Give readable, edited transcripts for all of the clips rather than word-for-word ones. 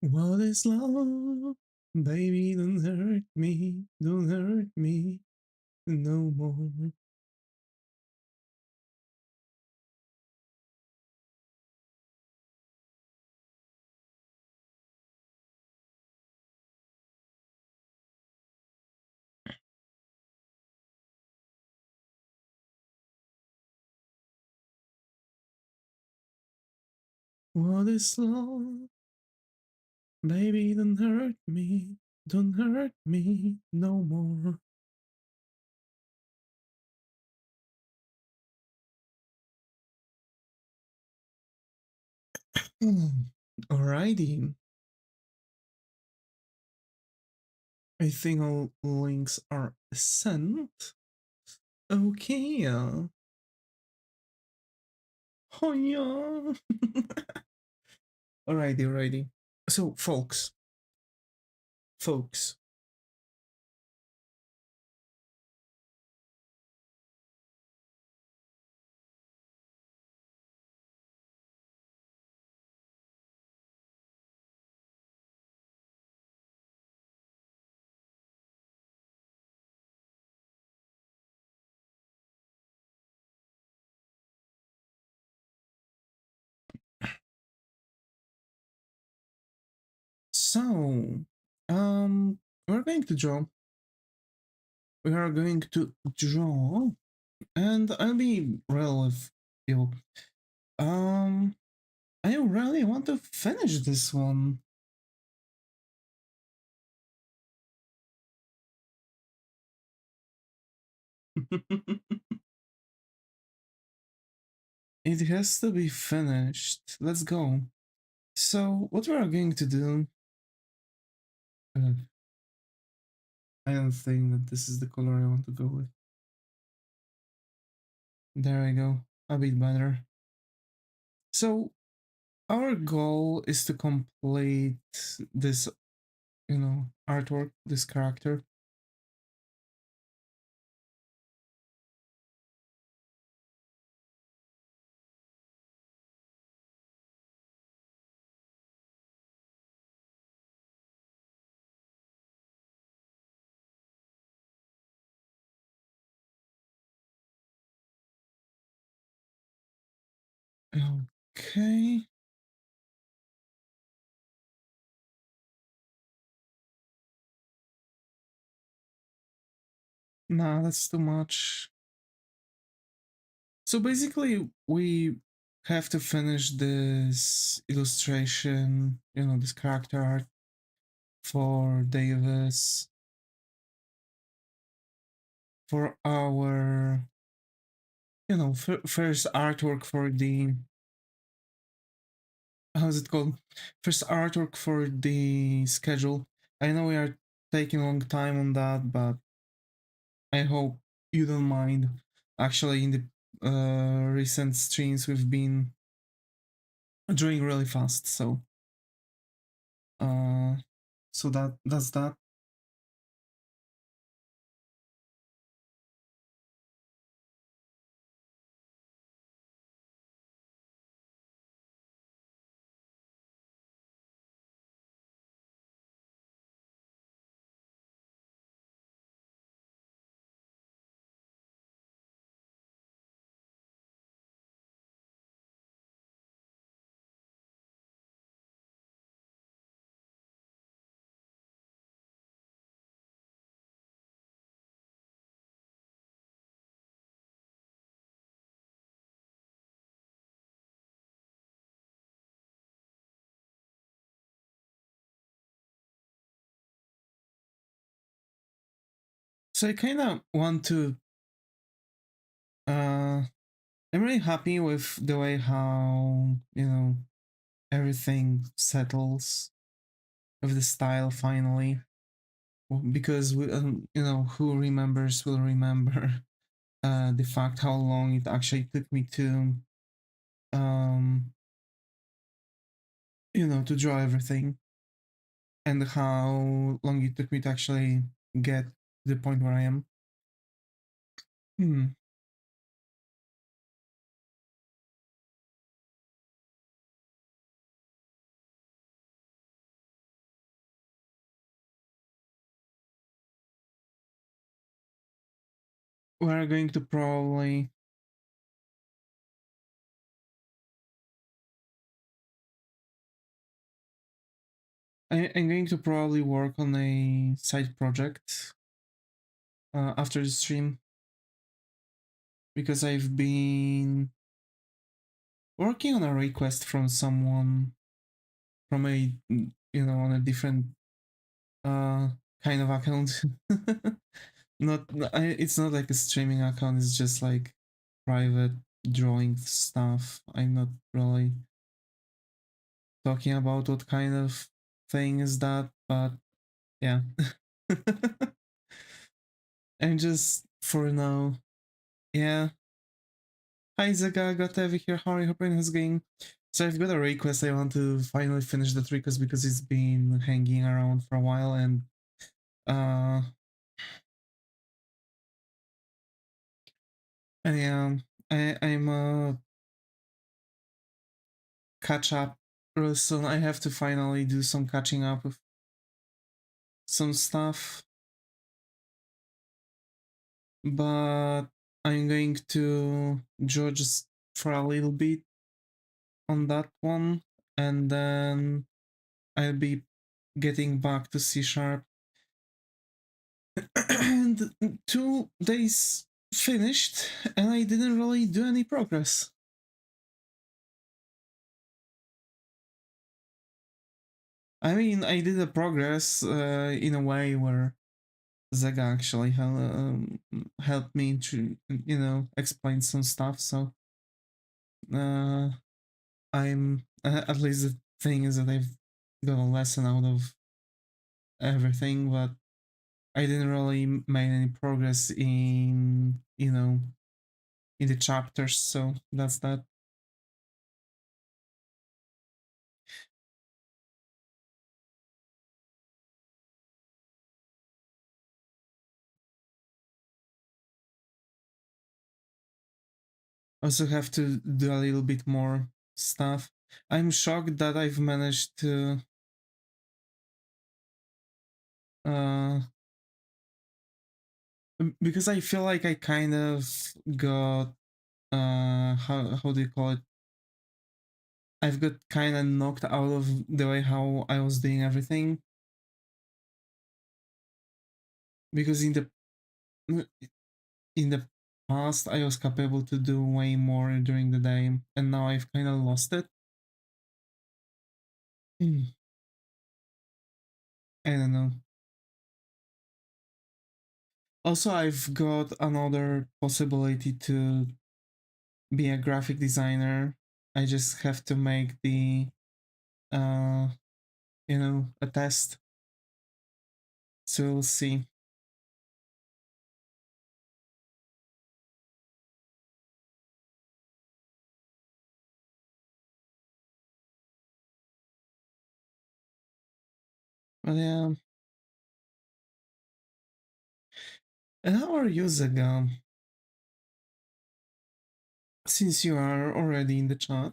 What is love? Baby, don't hurt me no more. What is love? Baby, don't hurt me no more. Alrighty. I think all links are sent. Okay. Oh yeah. Alrighty. So, folks. So, um, we're going to draw. We are going to draw, and I'll be real with you. Um, I really want to finish this one. It has to be finished. Let's go. So, what we are going to do? Uh, I don't think that this is the color I want to go with. There I go. A bit better. So, our goal is to complete this, artwork, this character. Okay. Nah, that's too much. So basically, we have to finish this illustration, this character art for Davis, for our, first artwork for the, how's it called? First artwork for the schedule. I know we are taking a long time on that, but I hope you don't mind. Actually, in the recent streams, we've been drawing really fast, so uh, that's that. So I kind of want to. I'm really happy with the way how everything settles with the style finally, because who remembers will remember the fact how long it actually took me to um to draw everything, and how long it took me to actually get to the point where I am. Hmm. we're going to probably I'm going to probably work on a side project after the stream, because I've been working on a request from someone from a, on a different uh kind of account. Not it's not like a streaming account, it's just like private drawing stuff. I'm not really talking about what kind of thing is that, but yeah. I'm just for now. Yeah. Hi Zaga, got Evi here. How are you? Hoping it's going. So I've got a request. I want to finally finish that request because it's been hanging around for a while, and uh yeah, I'm catch up real soon. I have to finally do some catching up with some stuff, but I'm going to judge for a little bit on that one, and then I'll be getting back to C sharp. And 2 days finished, and I didn't really do any progress. I mean, I did a progress in a way where Zega actually helped me to, explain some stuff. So I'm at least the thing is that I've got a lesson out of everything, but I didn't really make any progress in the chapters. So that's that. Also have to do a little bit more stuff. I'm shocked that I've managed to uh because I feel like I kind of got how do you call it? I've got kind of knocked out of the way how I was doing everything, because in the past I was capable to do way more during the day, and now I've kind of lost it. I don't know. Also, I've got another possibility to be a graphic designer. I just have to make the uh a test. So we'll see. But yeah. And how are you, Zaga? Since you are already in the chat.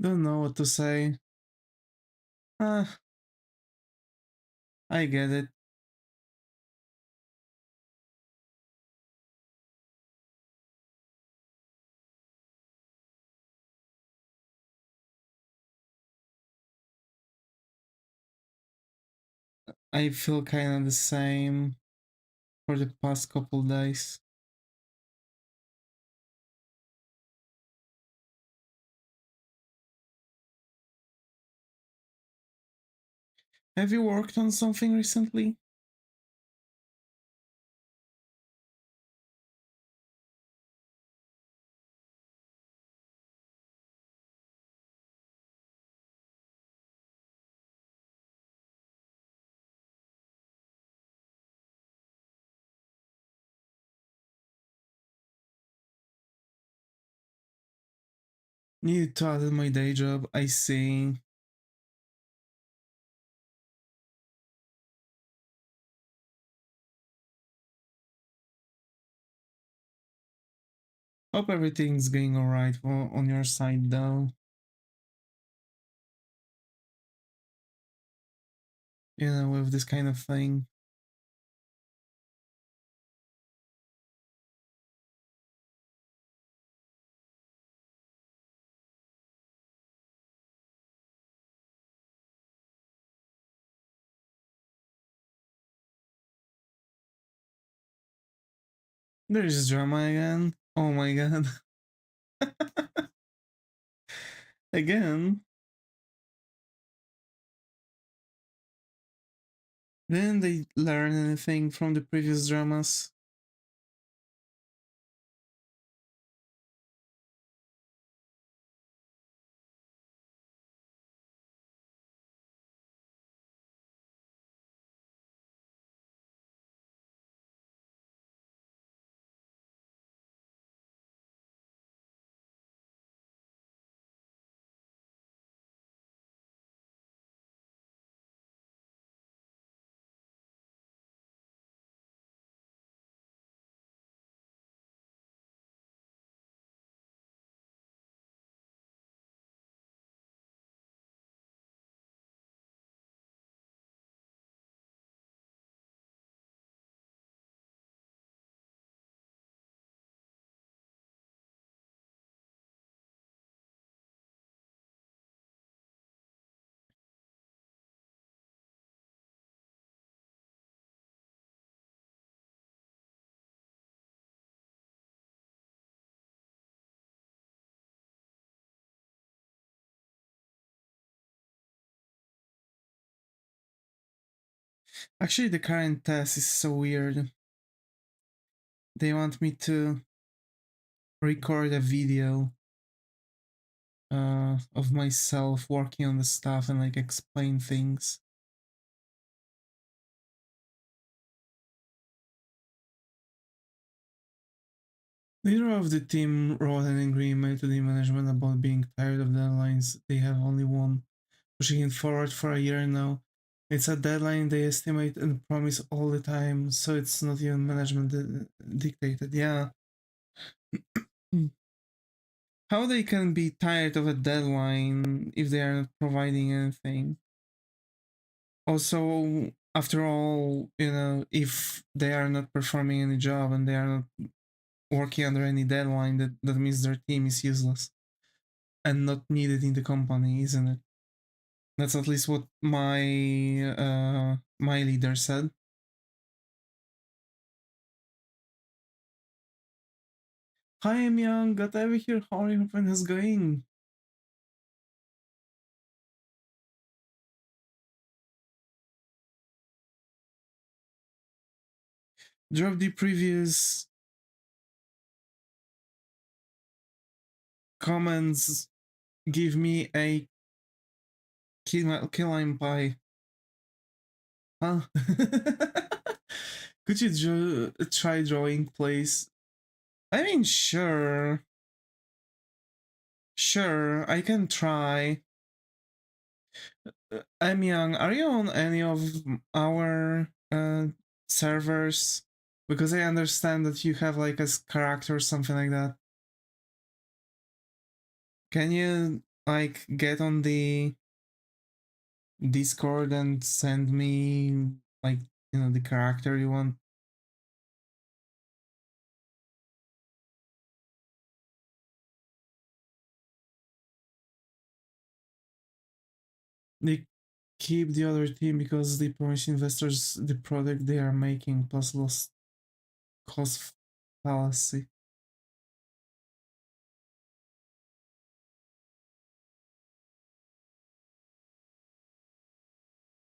Don't know what to say. Ah, I get it. I feel kind of the same for the past couple days. Have you worked on something recently? Need to add my day job, I see. Hope everything's going alright on your side though. You know, with this kind of thing. There's drama again. Oh my god. Again? Didn't they learn anything from the previous dramas? Actually, the current test is so weird. They want me to record a video of myself working on the stuff and like explain things. Neither of the team wrote an angry email to the management about being tired of deadlines. They have only one, pushing it forward for a year now. It's a deadline they estimate and promise all the time, so it's not even management dictated. Yeah. How they can be tired of a deadline if they are not providing anything? Also, after all, you know, if they are not performing any job and they are not working under any deadline, that means their team is useless and not needed in the company, isn't it? That's at least what my leader said. Hi, I'm young. Got over here. How are you? When is going? Drop the previous comments. Give me a key lime pie. Huh? Could you try drawing, please? I mean, sure. Sure, I can try. I'm young. Are you on any of our servers? Because I understand that you have like a character or something like that. Can you like get on the Discord and send me like, you know, the character you want? They keep the other team because they promise investors the product they are making plus lost cost fallacy.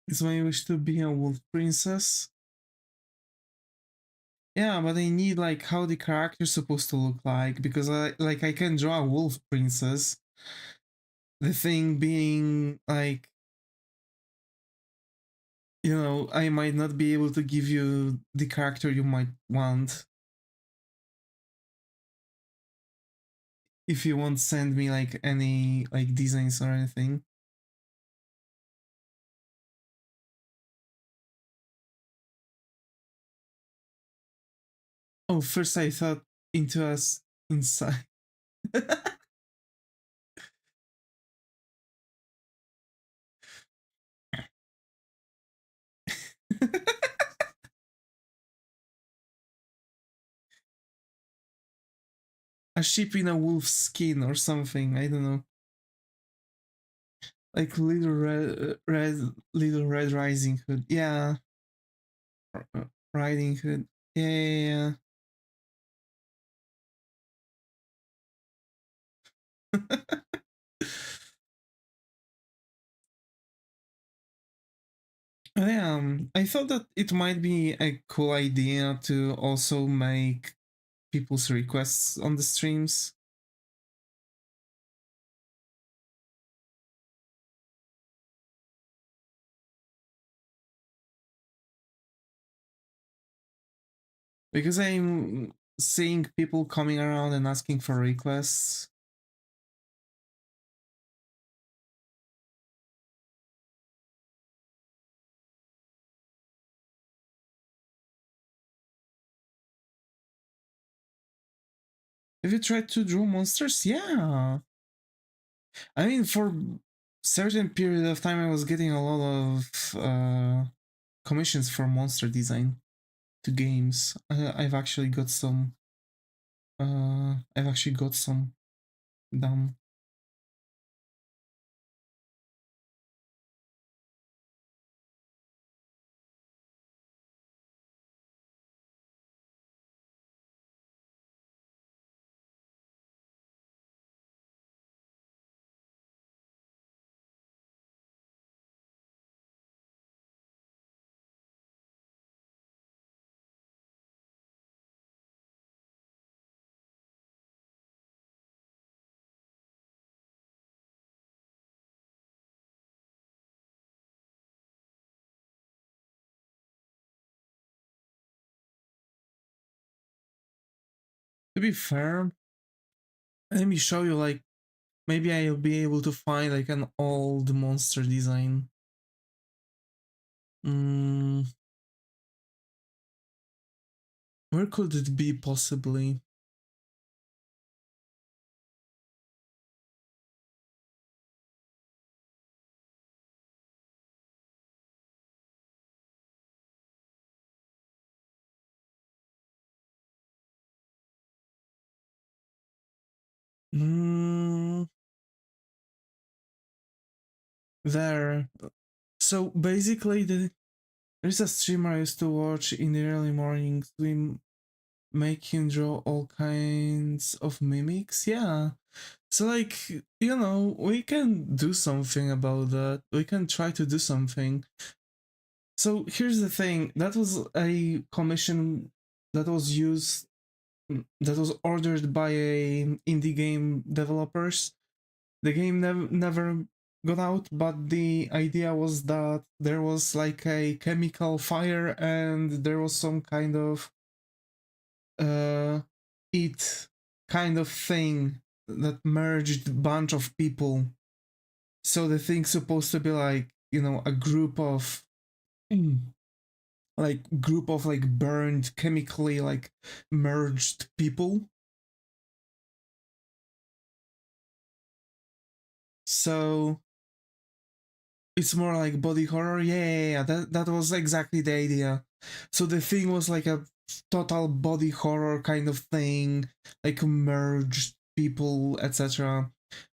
It's my wish to be a wolf princess. Yeah, but I need like how the character's supposed to look like because I can draw a wolf princess. The thing being like, you know, I might not be able to give you the character you might want. if you won't send me like any like designs or anything. Oh, first I thought into us inside. A sheep in a wolf's skin or something. I don't know. Like Little Red Rising Hood. Yeah, Riding Hood. Yeah, yeah, yeah. I thought that it might be a cool idea to also make people's requests on the streams. Because I'm seeing people coming around and asking for requests. Have you tried to draw monsters? Yeah. I mean, for certain period of time, I was getting a lot of commissions for monster design to games. I've actually got some. I've actually got some done. To be fair, let me show you. Like, maybe I'll be able to find like an old monster design. Mm, where could it be possibly? Mm, there. So basically, there's a streamer I used to watch in the early mornings. We make him draw all kinds of mimics. Yeah. So like, we can do something about that. We can try to do something. So here's the thing. That was a commission that was used that was ordered by a indie game developers. The game never got out, but the idea was that there was like a chemical fire and there was some kind of uh it kind of thing that merged a bunch of people. So the thing's supposed to be like, a group of like burned chemically like merged people. So it's more like body horror. Yeah. That was exactly the idea. So the thing was like a total body horror kind of thing, like merged people, etc.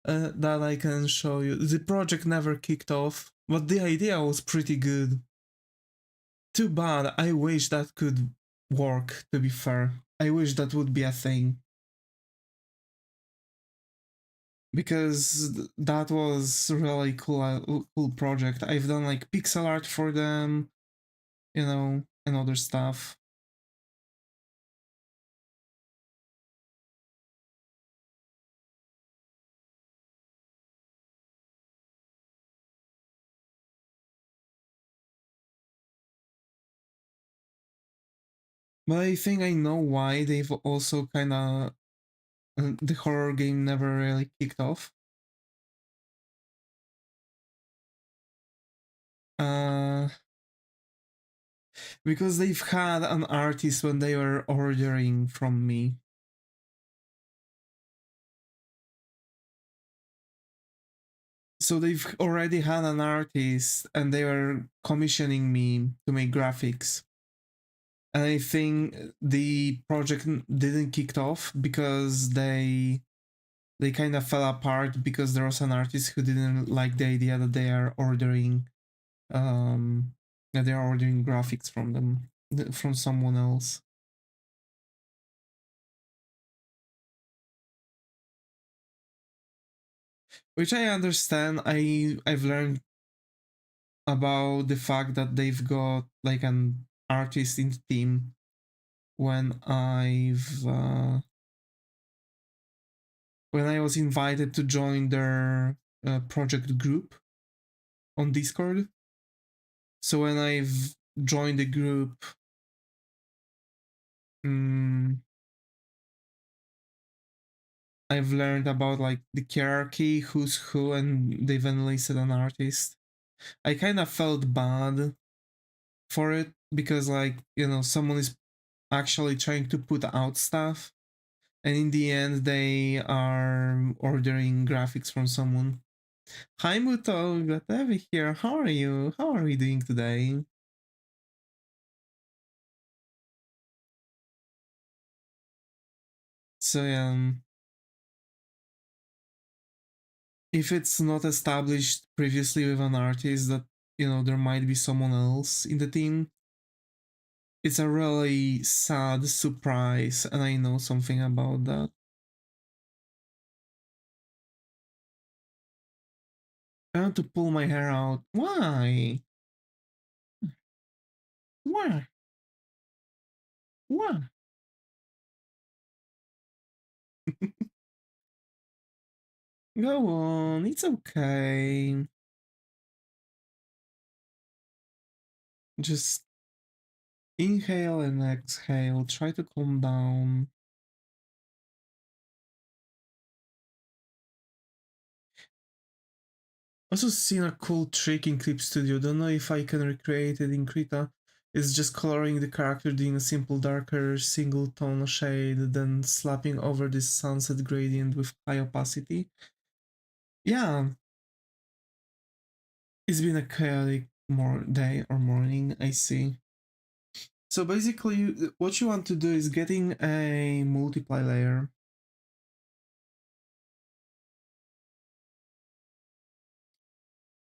That I can show you. The project never kicked off, but the idea was pretty good. Too bad. I wish that could work, to be fair. I wish that would be a thing. Because that was really cool project. I've done like pixel art for them, and other stuff. But I think I know why they've also kind of the horror game never really kicked off. Because they've had an artist when they were ordering from me. So they've already had an artist and they were commissioning me to make graphics. And I think the project didn't kick off because they kind of fell apart because there was an artist who didn't like the idea that they are ordering that they are ordering graphics from them, from someone else. Which I understand. I've learned about the fact that they've got like an artist in the team when I was invited to join their project group on Discord. So when I've joined the group, I've learned about like the hierarchy, who's who, and they've enlisted an artist. I kind of felt bad for it because, like, someone is actually trying to put out stuff, and in the end, they are ordering graphics from someone. Hi, Muto, glad to have you here. How are you? How are we doing today? So, if it's not established previously with an artist that, there might be someone else in the team, it's a really sad surprise, and I know something about that. I want to pull my hair out. Why? Why? Why? Go on, it's okay. Just inhale and exhale. Try to calm down. Also seen a cool trick in Clip Studio. Don't know if I can recreate it in Krita. It's just coloring the character doing a simple darker single tone shade, then slapping over this sunset gradient with high opacity. Yeah, it's been a chaotic day or morning, I see. So basically, what you want to do is getting a multiply layer.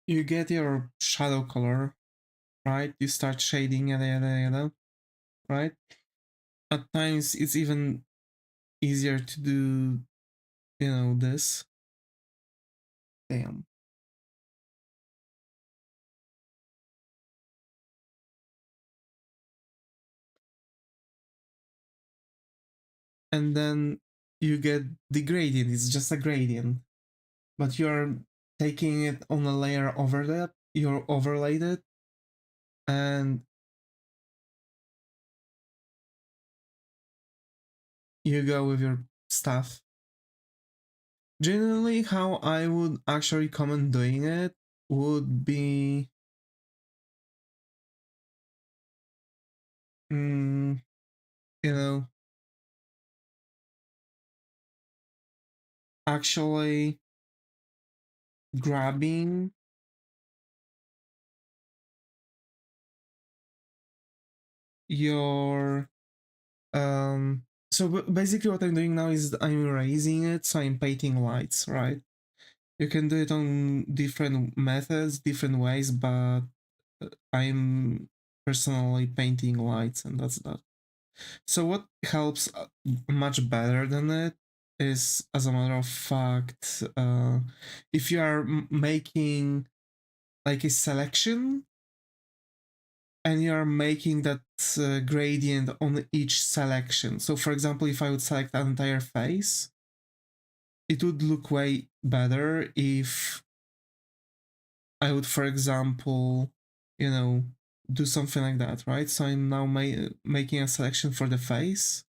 You get your shadow color, right? You start shading, yada yada yada, right? At times, it's even easier to do, this. Damn. And then you get the gradient. It's just a gradient, but you're taking it on a layer over that. You're overlaid it, and you go with your stuff. Generally, how I would actually recommend doing it would be, you know, actually grabbing your so basically what I'm doing now is I'm erasing it, so I'm painting lights, right? You can do it on different methods, different ways, but I'm personally painting lights, and that's that. So what helps much better than it is, as a matter of fact, if you are making like a selection and you are making that gradient on each selection. So for example, if I would select an entire face, it would look way better if I would, for example, do something like that, right? So I'm now making a selection for the face.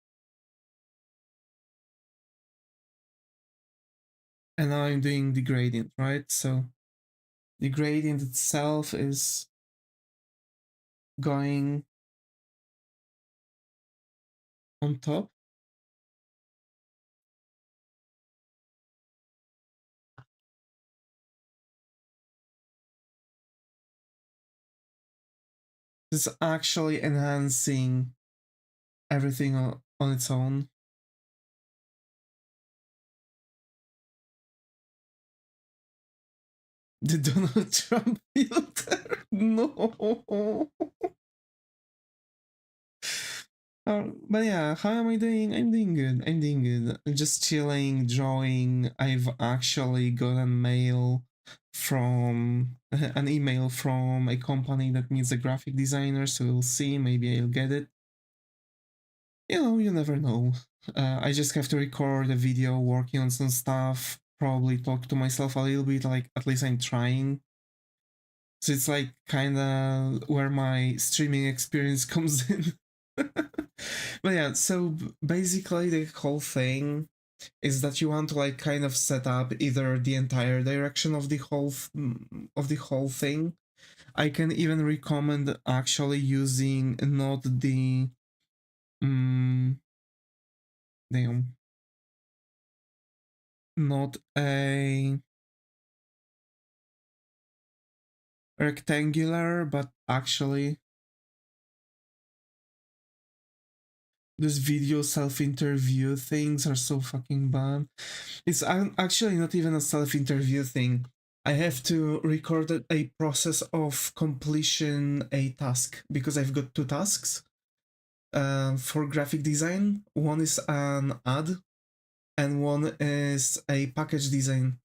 and now I'm doing the gradient, right? So the gradient itself is going on top. It's actually enhancing everything on its own. The Donald Trump filter. No. But yeah, how am I doing? I'm doing good. I'm doing good. Just chilling, drawing. I've actually got a mail from an email from a company that needs a graphic designer, so we'll see. Maybe I'll get it. You never know. I just have to record a video working on some stuff, probably talk to myself a little bit, like at least I'm trying. So it's like kind of where my streaming experience comes in. But yeah, so basically the whole thing is that you want to like kind of set up either the entire direction of the whole thing. I can even recommend actually using not the damn, not a rectangular, but actually these video self-interview things are so fucking bad. It's actually not even a self-interview thing. I have to record a process of completion a task because I've got two tasks for graphic design. One is an ad and one is a package design.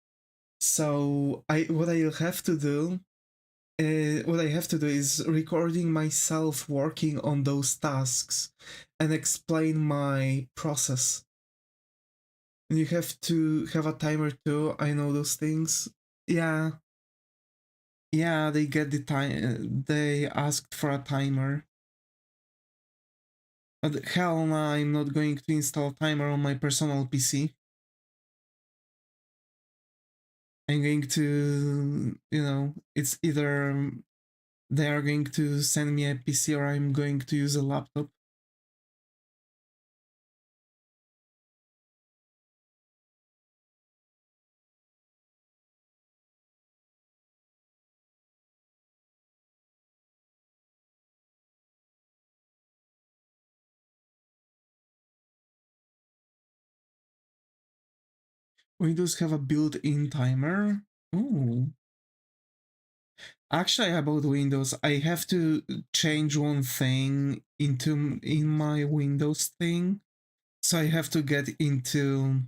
So what I'll have to do what I have to do is recording myself working on those tasks and explain my process. And you have to have a timer too. I know those things. Yeah, yeah. They get the time. They asked for a timer. But hell no, I'm not going to install a timer on my personal PC. I'm going to, it's either they are going to send me a PC or I'm going to use a laptop. Windows have a built-in timer. Ooh. Actually, about Windows, I have to change one thing in my Windows thing. So I have to get into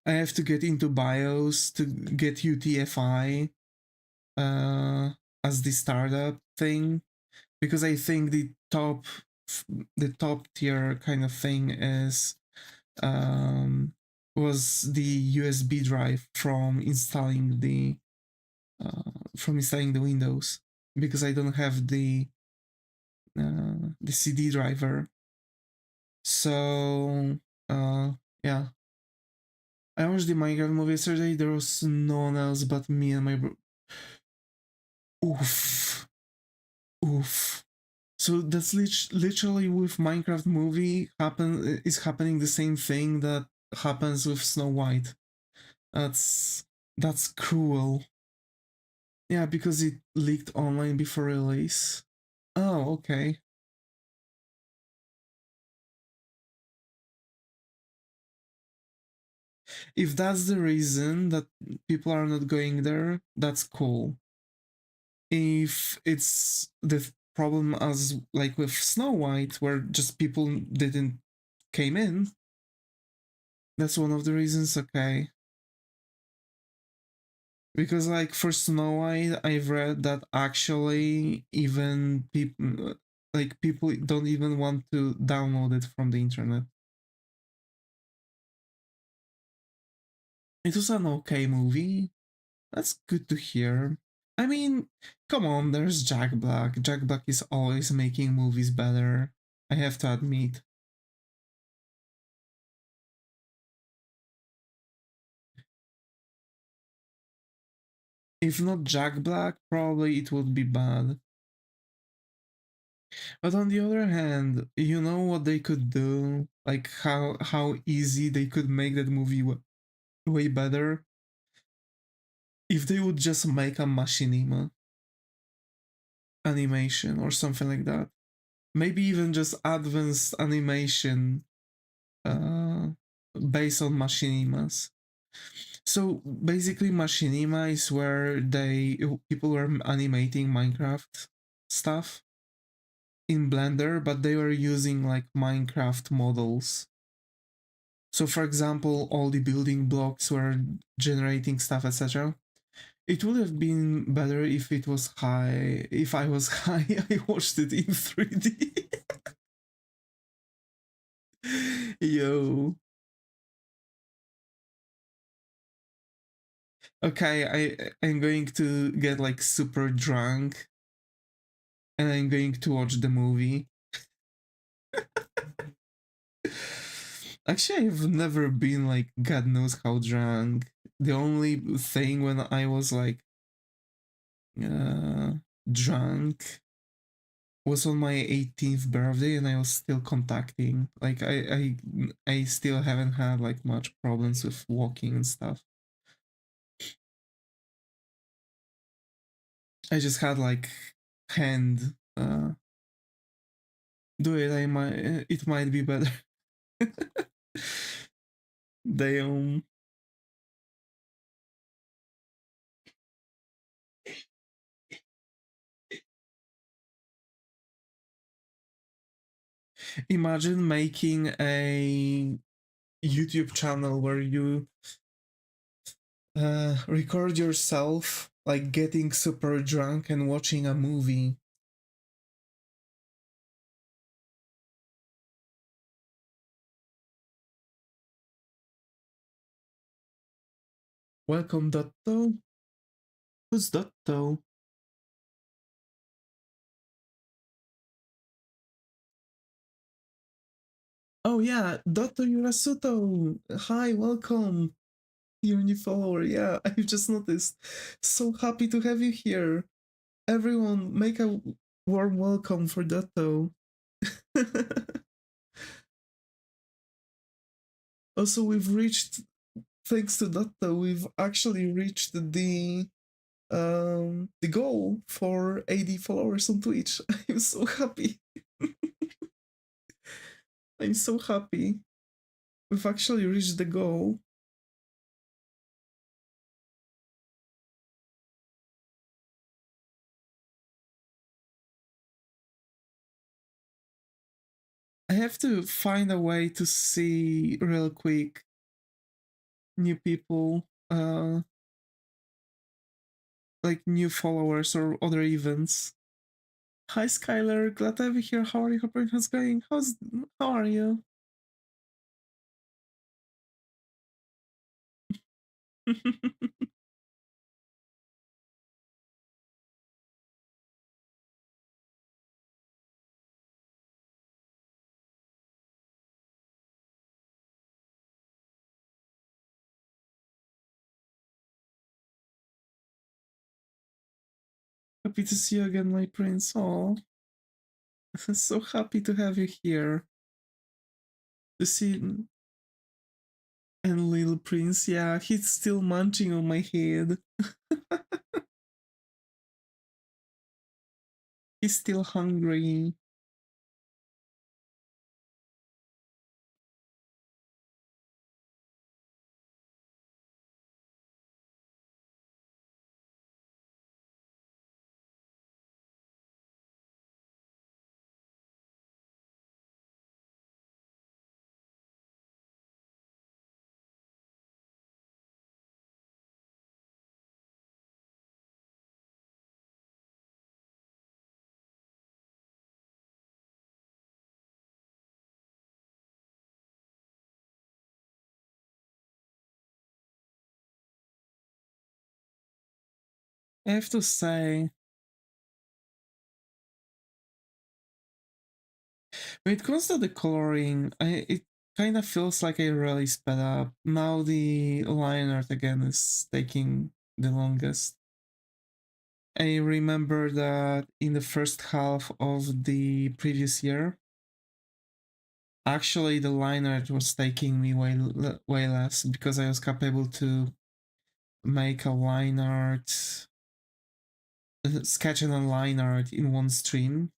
I have to get into BIOS to get UTF-8 as the startup thing because I think the top tier kind of thing is was the USB drive from installing the Windows because I don't have the CD driver. So yeah, I watched the Minecraft movie yesterday. There was no one else but me and my bro. Oof, oof. So that's literally with Minecraft movie is happening the same thing that happens with Snow White. That's that's cruel. Yeah, because it leaked online before release. Oh, okay. If that's the reason that people are not going there, that's cool. If it's the problem as like with Snow White, where just people didn't came in, that's one of the reasons. Okay, because like for Snow White, I've read that actually even people don't even want to download it from the internet. It was an okay movie. That's good to hear. I mean, come on, there's Jack Black. Jack Black is always making movies better. I have to admit. If not Jack Black, probably it would be bad. But on the other hand, you know what they could do? Like how easy they could make that movie way better if they would just make a machinima animation or something like that. Maybe even just advanced animation uh, based on machinimas. So basically, machinima is where people were animating Minecraft stuff in Blender, but they were using like Minecraft models. So for example, all the building blocks were generating stuff, etc. It would have been better if it was high. If I was high, I watched it in 3D. Yo. Okay, I'm going to get like super drunk and I'm going to watch the movie. Actually, I've never been like God knows how drunk. The only thing when I was like uh, drunk was on my 18th birthday, and I was still contacting. Like I still haven't had like much problems with walking and stuff. I just had like hand. Do it. I might. It might be better. Damn. Imagine making a YouTube channel where you record yourself like getting super drunk and watching a movie. Welcome, Dotto. Who's Dotto? Oh yeah, Dotto Yurasuto. Hi, welcome. Your new follower. Yeah, I've just noticed. So happy to have you here. Everyone, make a warm welcome for Dotto. Also, we've reached, thanks to Dotto, we've actually reached the goal for 80 followers on Twitch. I'm so happy. I'm so happy. We've actually reached the goal. I have to find a way to see real quick new people, like new followers or other events. Hi Skylar, glad to have you here. How are you? Hope everything's going. How are you? Happy to see you again, my prince. Oh, so happy to have you here. To see and little prince, yeah, he's still munching on my head. He's still hungry. I have to say, when it comes to the coloring, it kind of feels like I really sped up. Now the line art again is taking the longest. I remember that in the first half of the previous year, actually the line art was taking me way less because I was capable to make a line art, sketch and a line art in one stream.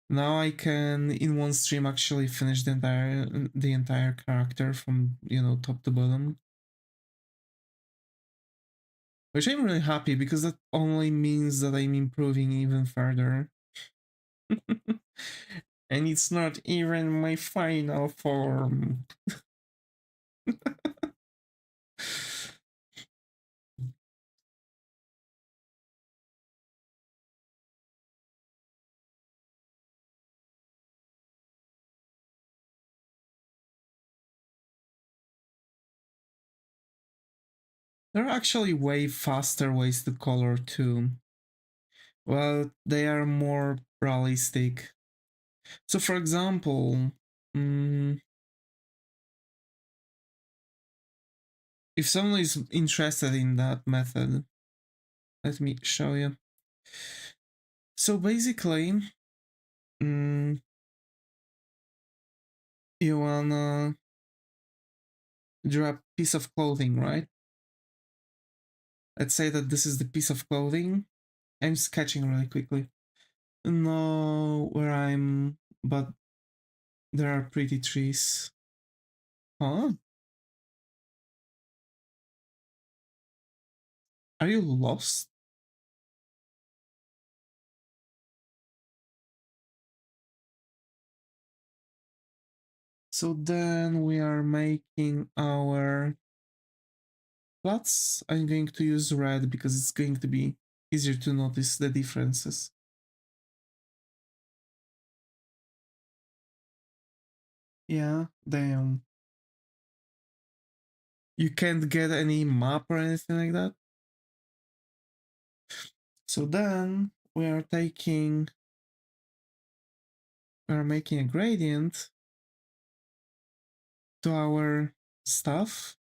Now I can in one stream actually finish the entire character from top to bottom, which I'm really happy because that only means that I'm improving even further. And it's not even my final form. There are actually way faster ways to color too. Well, they are more realistic. So, for example, if someone is interested in that method, let me show you. So basically, you wanna draw a piece of clothing, right? Let's say that this is the piece of clothing. I'm sketching really quickly. Know where I'm, but there are pretty trees. Huh? Are you lost? So then we are making our plots. I'm going to use red because it's going to be easier to notice the differences. Yeah, damn. You can't get any map or anything like that. So then we are making a gradient to our stuff,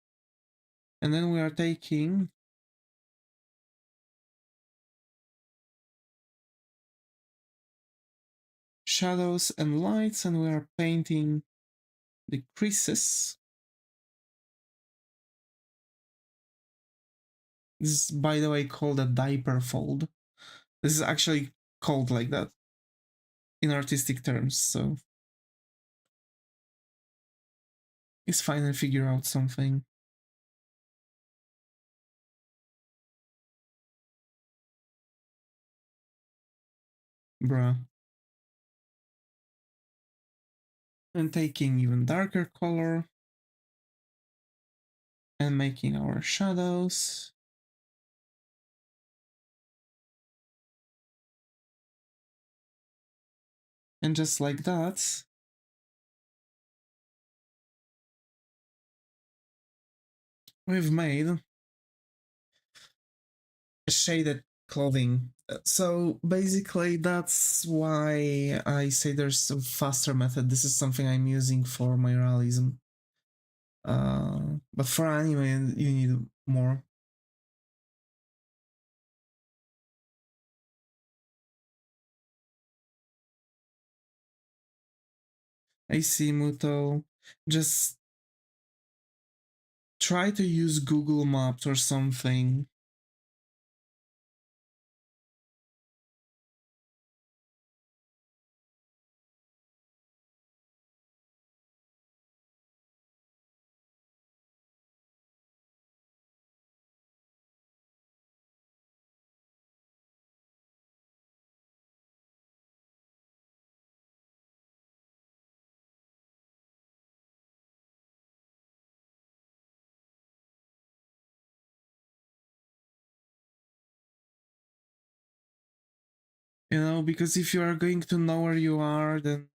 and then we are taking shadows and lights, and we are painting the creases. This is, by the way, called a diaper fold. This is actually called like that in artistic terms, so it's fine and figure out something. Bruh. And taking even darker color and making our shadows. And just like that, we've made shaded clothing. So basically that's why I say there's a faster method. This is something I'm using for my realism. But for anime you need more. I see, Muto. Just try to use Google Maps or something. Because if you are going to know where you are, then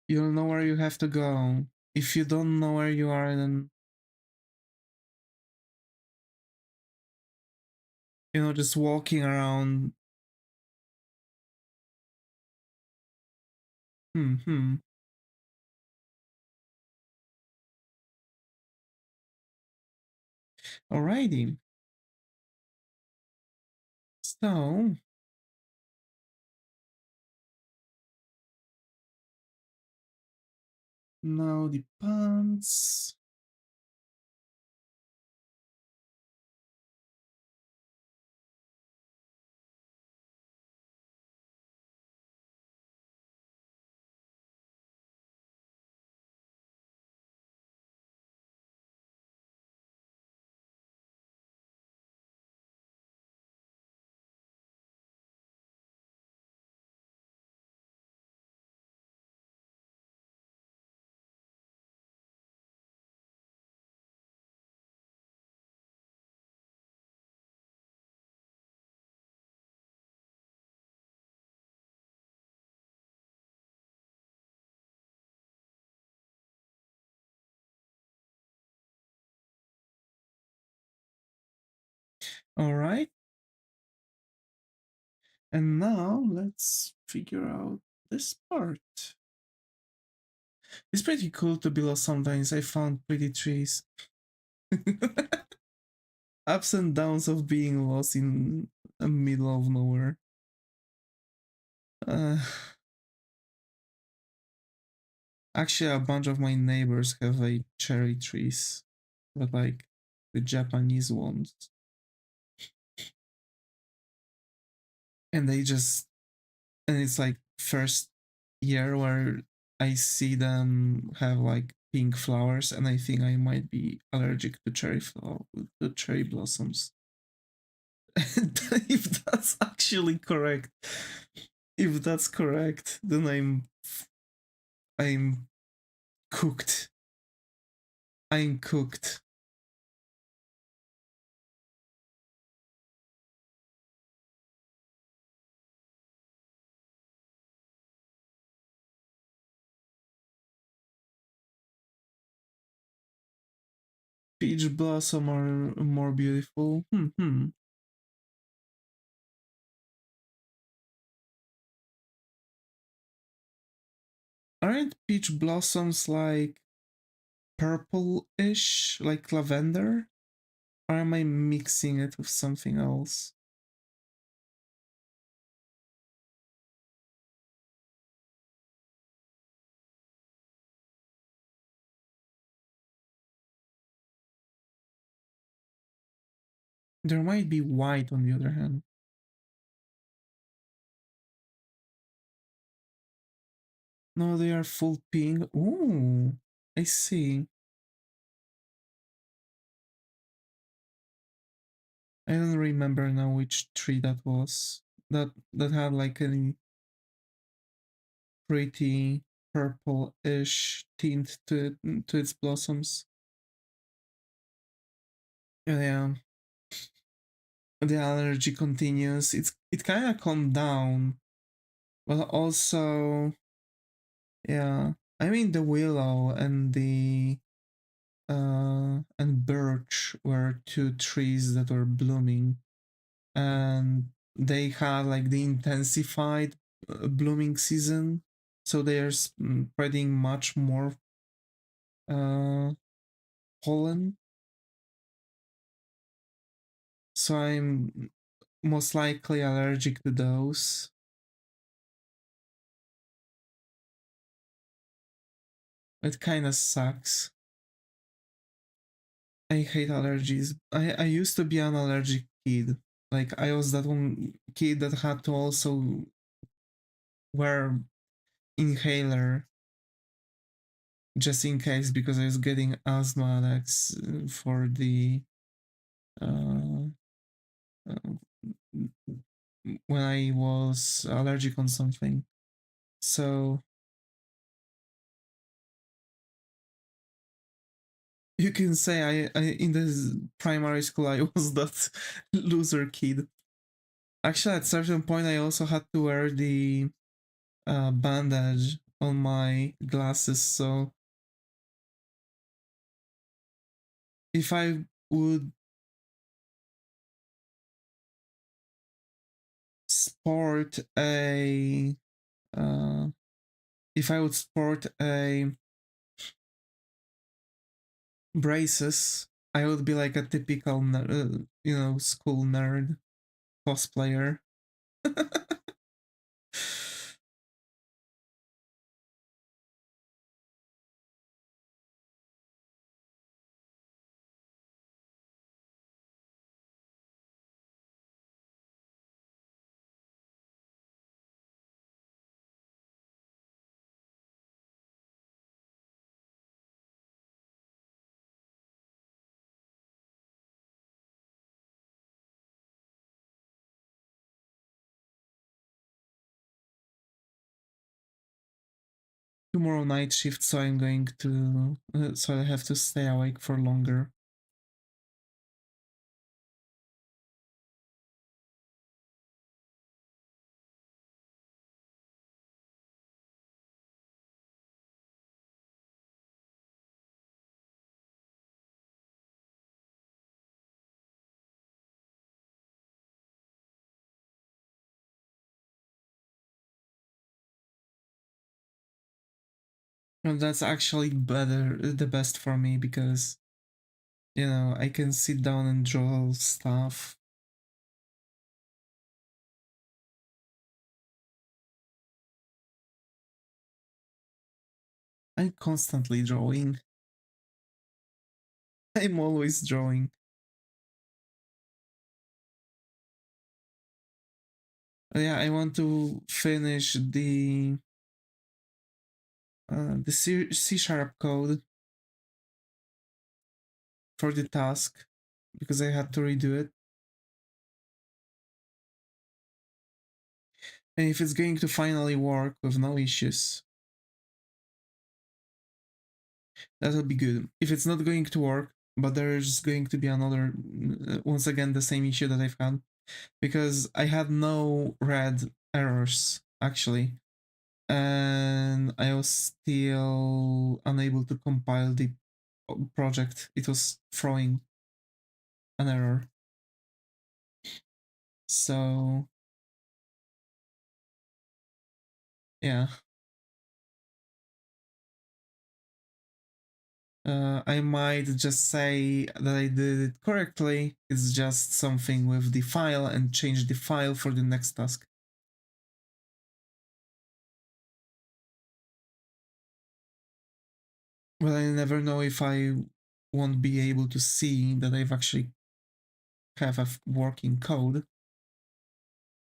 you'll know where you have to go. If you don't know where you are, then just walking around. Hmm. Alrighty. So now the pants. Alright. And now let's figure out this part. It's pretty cool to be lost sometimes. I found pretty trees. Ups and downs of being lost in the middle of nowhere. Uh, Actually, a bunch of my neighbors have like cherry trees, but like the Japanese ones. And it's like first year where I see them have like pink flowers, and I think I might be allergic to to cherry blossoms. If that's actually correct, if that's correct, then I'm cooked. I'm cooked. Peach blossom are more beautiful. Aren't peach blossoms like purple-ish, like lavender? Or am I mixing it with something else? There might be white on the other hand. No, they are full pink. Ooh, I see. I don't remember now which tree that was. That had like a pretty purple-ish tint to its blossoms. Yeah, the allergy continues. It kind of calmed down, but also, yeah. I mean, the willow and birch were two trees that were blooming, and they had like the intensified blooming season, so they are spreading much more uh, pollen. So I'm most likely allergic to those. It kind of sucks. I hate allergies. I used to be an allergic kid. Like I was that one kid that had to also wear inhaler just in case because I was getting asthma attacks for the uh, uh, when I was allergic on something. So you can say I in this primary school I was that loser kid. Actually, at certain point I also had to wear the bandage on my glasses. So if I would sport a uh, if I would sport a braces, I would be like a typical, school nerd cosplayer. Tomorrow night shift, so I'm going to, so I have to stay awake for longer. And that's actually better, the best for me, because, I can sit down and draw stuff. I'm constantly drawing. I'm always drawing. Yeah, I want to finish the C sharp code for the task because I had to redo it. And if it's going to finally work with no issues, that'll be good. If it's not going to work, but there's going to be another, once again, the same issue that I've had, because I had no red errors actually, and I was still unable to compile the project. It was throwing an error. So, yeah. I might just say that I did it correctly. It's just something with the file and change the file for the next task. But I never know if I won't be able to see that I've actually have a working code.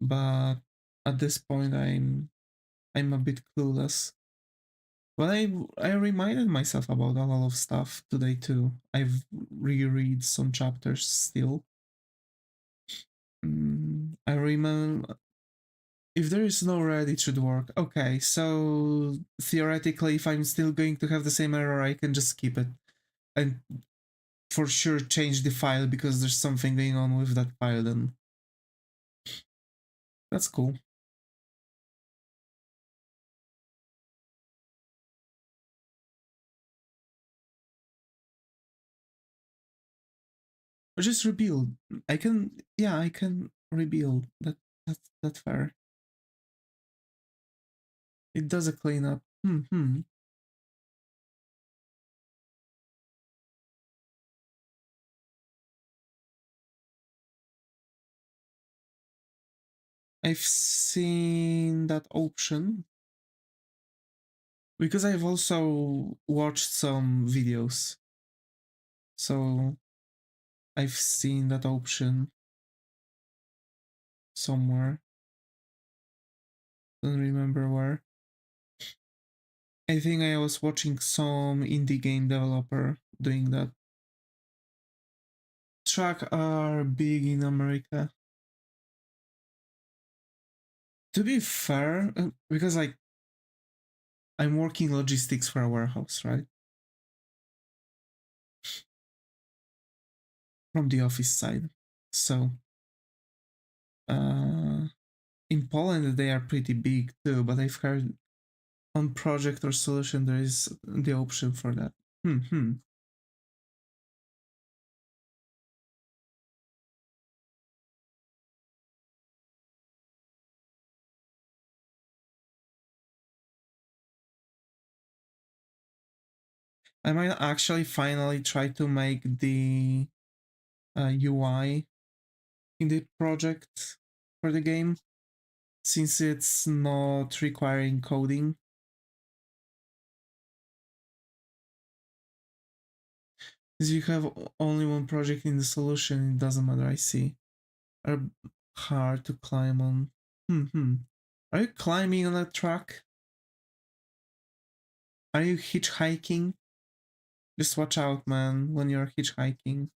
But at this point, I'm a bit clueless. But I reminded myself about a lot of stuff today too. I've reread some chapters still. I remember if there is no red, it should work. Okay, so theoretically, if I'm still going to have the same error, I can just keep it and for sure change the file because there's something going on with that file. Then that's cool. Or just rebuild. I can, yeah, I can rebuild. That's fair. It does a cleanup. I've seen that option because I've also watched some videos. So I've seen that option somewhere. Don't remember where. I think I was watching some indie game developer doing that. Truck are big in America. To be fair, because like I'm working logistics for a warehouse, right? From the office side. So in Poland they are pretty big too, but I've heard on project or solution there is the option for that. I might actually finally try to make the UI in the project for the game, since it's not requiring coding. Since you have only one project in the solution, it doesn't matter, I see. Are hard to climb on. Are you climbing on a truck? Are you hitchhiking? Just watch out, man, when you're hitchhiking.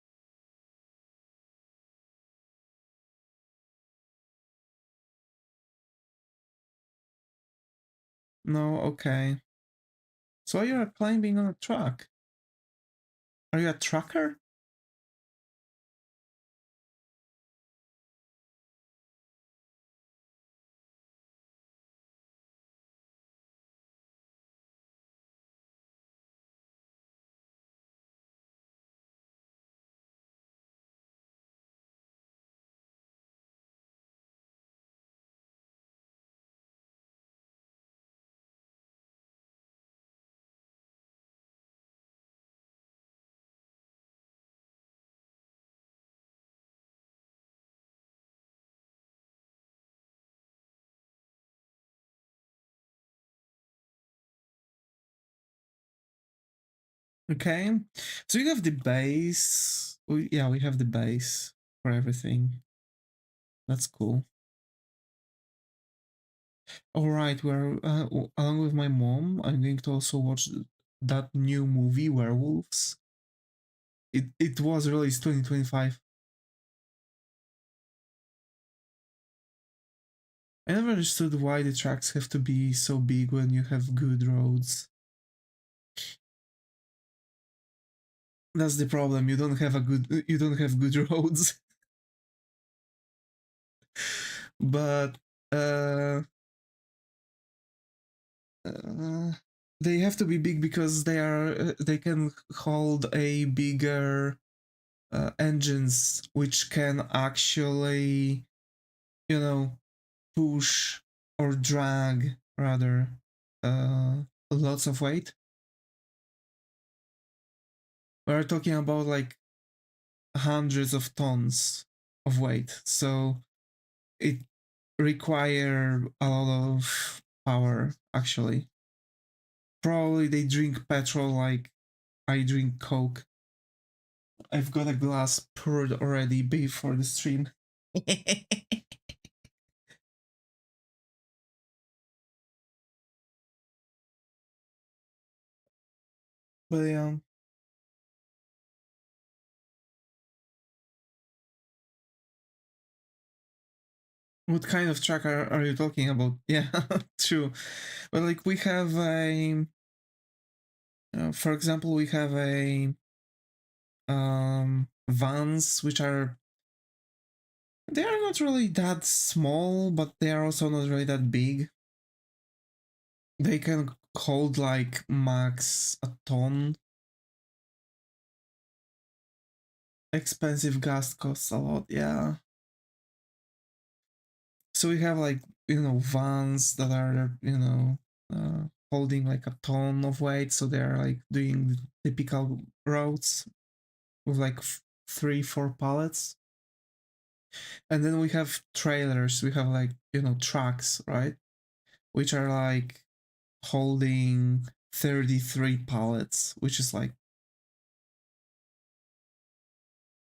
No, okay. So you're climbing on a truck. Are you a trucker? Okay. So you have the base. Yeah, we have the base for everything. That's cool. All right, we're along with my mom. I'm going to also watch that new movie, Werewolves. It was released 2025. I never understood why the tracks have to be so big when you have good roads. That's the problem. You don't have good roads. But uh, uh, they have to be big because they can hold a bigger engines, which can actually, you know, push or drag rather lots of weight. We're talking about like hundreds of tons of weight, so it require a lot of power actually. Probably they drink petrol like I drink Coke. I've got a glass poured already before the stream. But yeah, what kind of track are you talking about? Yeah, true. But like we have for example, we have a vans which are they are not really that small, but they are also not really that big. They can hold like max a ton. Expensive gas costs a lot, yeah. So we have like, vans that are, holding like a ton of weight. So they're like doing typical routes with like 3-4 pallets. And then we have trailers. We have like, trucks, right? Which are like holding 33 pallets, which is like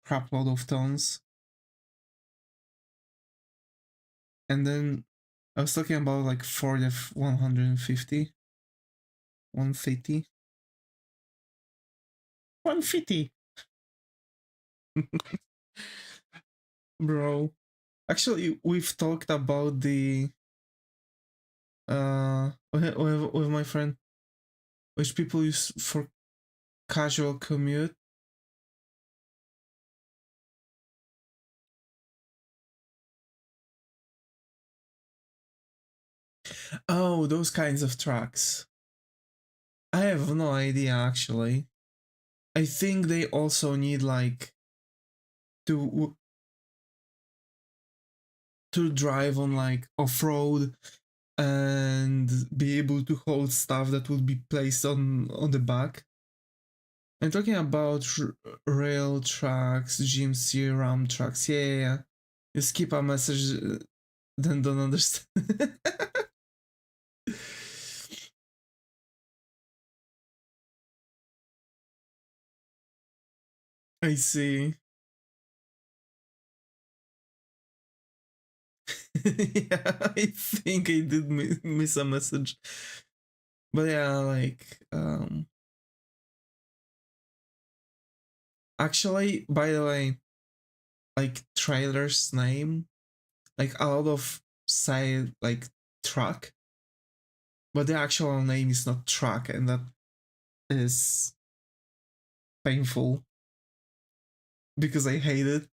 crap load of tons. And then I was talking about like Ford F-150, 150. 150! Bro. Actually, we've talked about the with my friend, which people use for casual commute. Oh, those kinds of trucks. I have no idea actually. I think they also need like to to drive on like off-road and be able to hold stuff that would be placed on the back. I'm talking about rail tracks, GMC RAM tracks. Yeah, yeah, yeah. You skip a message, then don't understand. I see. Yeah, I think I did miss a message. But yeah, like, actually, by the way, like trailer's name, like a lot of say like truck, but the actual name is not truck, and that is painful because I hate it.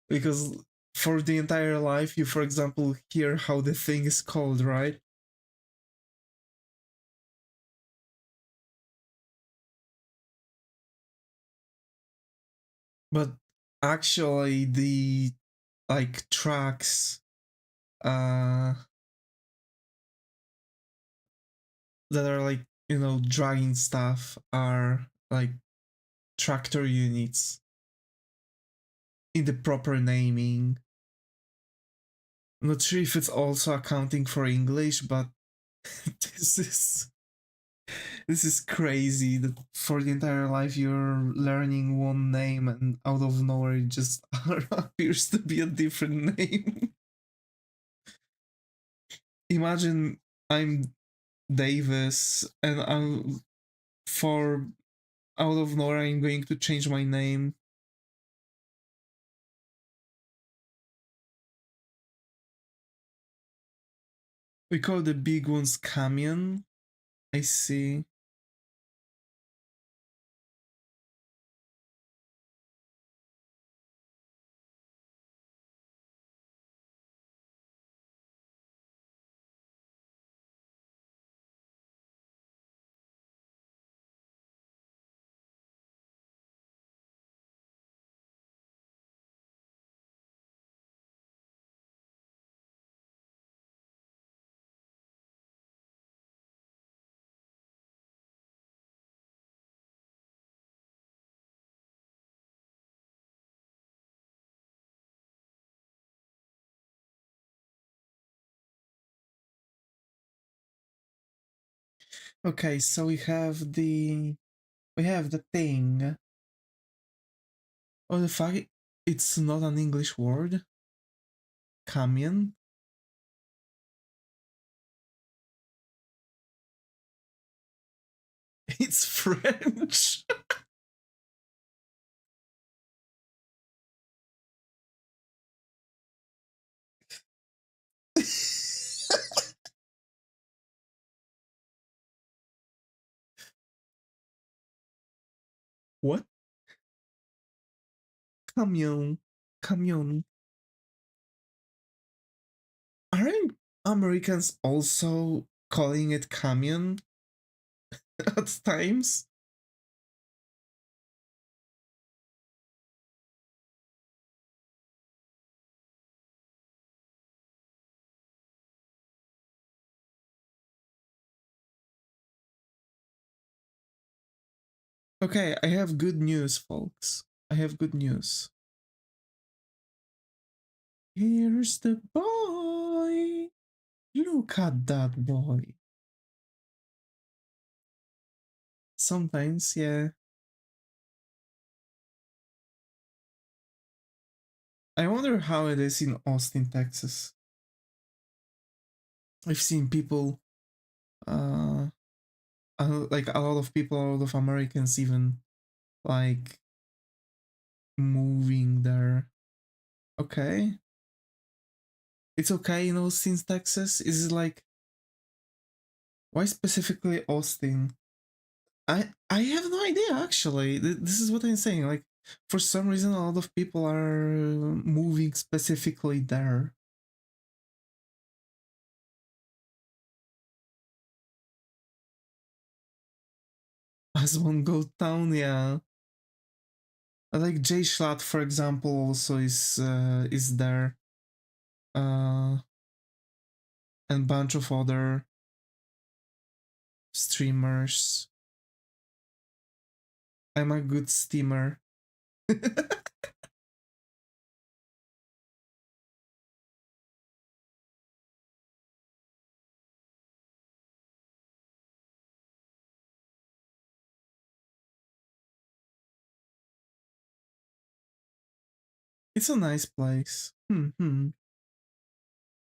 Because for the entire life, you, for example, hear how the thing is called, right? But actually, the like tracks uh that are like, you know, dragging stuff are like tractor units in the proper naming. I'm not sure if it's also accounting for English, but this is this is crazy that for the entire life you're learning one name and out of nowhere it just appears to be a different name. Imagine I'm Davis and I'm for out of nowhere I'm going to change my name. We call the big ones Camion. I see. Okay, so we have the thing. Oh, the fact it's not an English word. Camion. It's French. What? Camion. Camion. Aren't Americans also calling it camion at times? Okay, I have good news, folks. I have good news. Here's the boy. Look at that boy. Sometimes, yeah. I wonder how it is in Austin, Texas. I've seen people, uh, like a lot of people, a lot of Americans even, like, moving there. Okay. It's okay in Austin, Texas? Is it like, why specifically Austin? I have no idea actually. This is what I'm saying. Like, for some reason, a lot of people are moving specifically there. As one goes down, yeah. Like Jay Schlatt, for example, also is there, uh, and bunch of other streamers. I'm a good steamer. It's a nice place.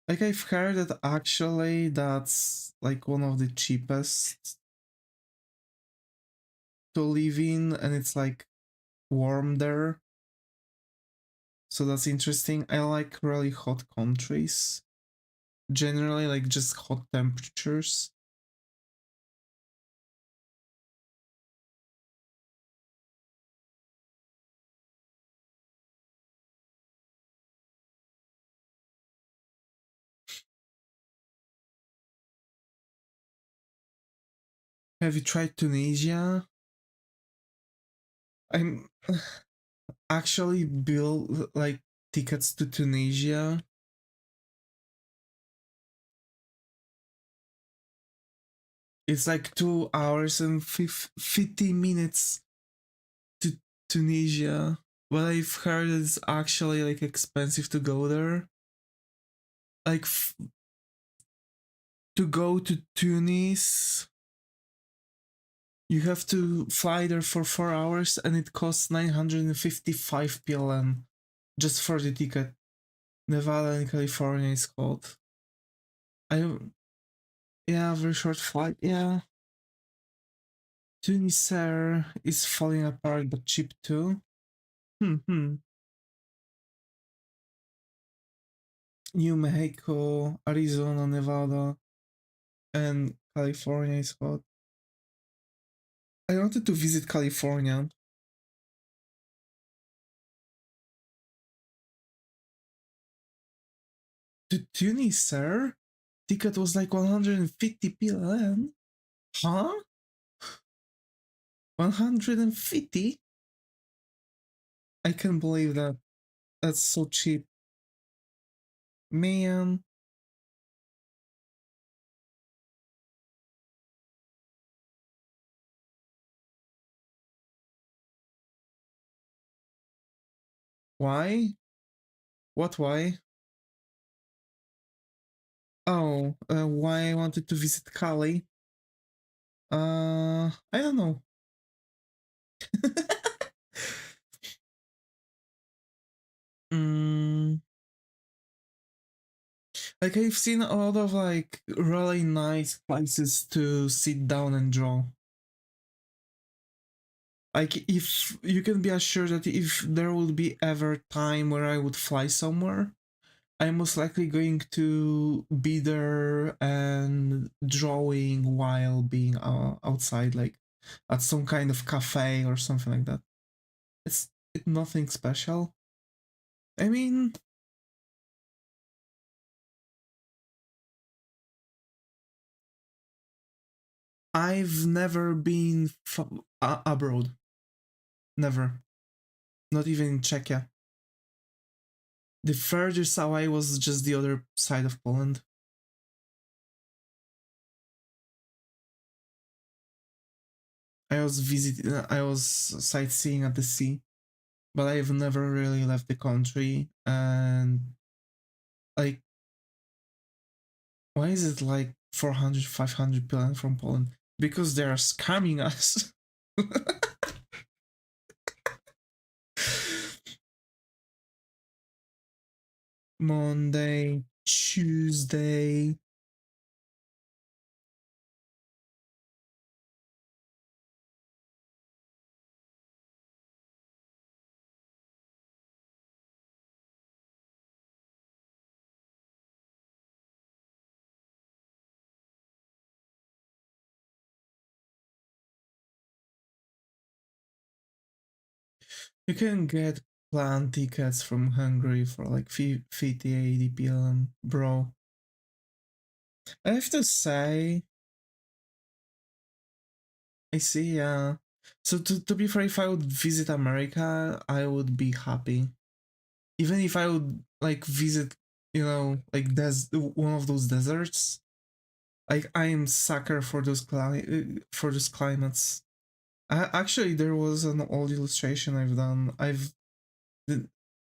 Like I've heard that actually that's like one of the cheapest to live in, and it's like warm there. So that's interesting. I like really hot countries. Generally, like just hot temperatures. Have you tried Tunisia? I'm actually built like tickets to Tunisia. It's like 2 hours and 50 minutes to Tunisia. But I've heard it's actually like expensive to go there. Like to go to Tunis, you have to fly there for 4 hours and it costs 955 PLN just for the ticket. Nevada and California is called. I Yeah, very short flight. Yeah, Tunisair is falling apart but cheap too. Hmm. New Mexico, Arizona, Nevada, and California is hot. I wanted to visit California. To Tunisair, ticket was like 150 PLN. Huh? 150? I can't believe that. That's so cheap. Man, why? What why? Oh, why I wanted to visit Cali? I don't know. mm, like I've seen a lot of like really nice places to sit down and draw. Like if you can be assured that if there would be ever time where I would fly somewhere, I'm most likely going to be there and drawing while being outside, like at some kind of cafe or something like that. It's nothing special. I mean, I've never been abroad. Never. Not even in Czechia. The furthest away was just the other side of Poland. I was sightseeing at the sea, but I've never really left the country. And like, why is it like 400, 500 PLN from Poland? Because they're scamming us. Monday, Tuesday. You can get plane tickets from Hungary for like 50, 80 PLN, bro. I have to say, I see, yeah. So to be fair, if I would visit America, I would be happy. Even if I would like visit, like one of those deserts. Like I am sucker for those for those climates. Actually, there was an old illustration I've done.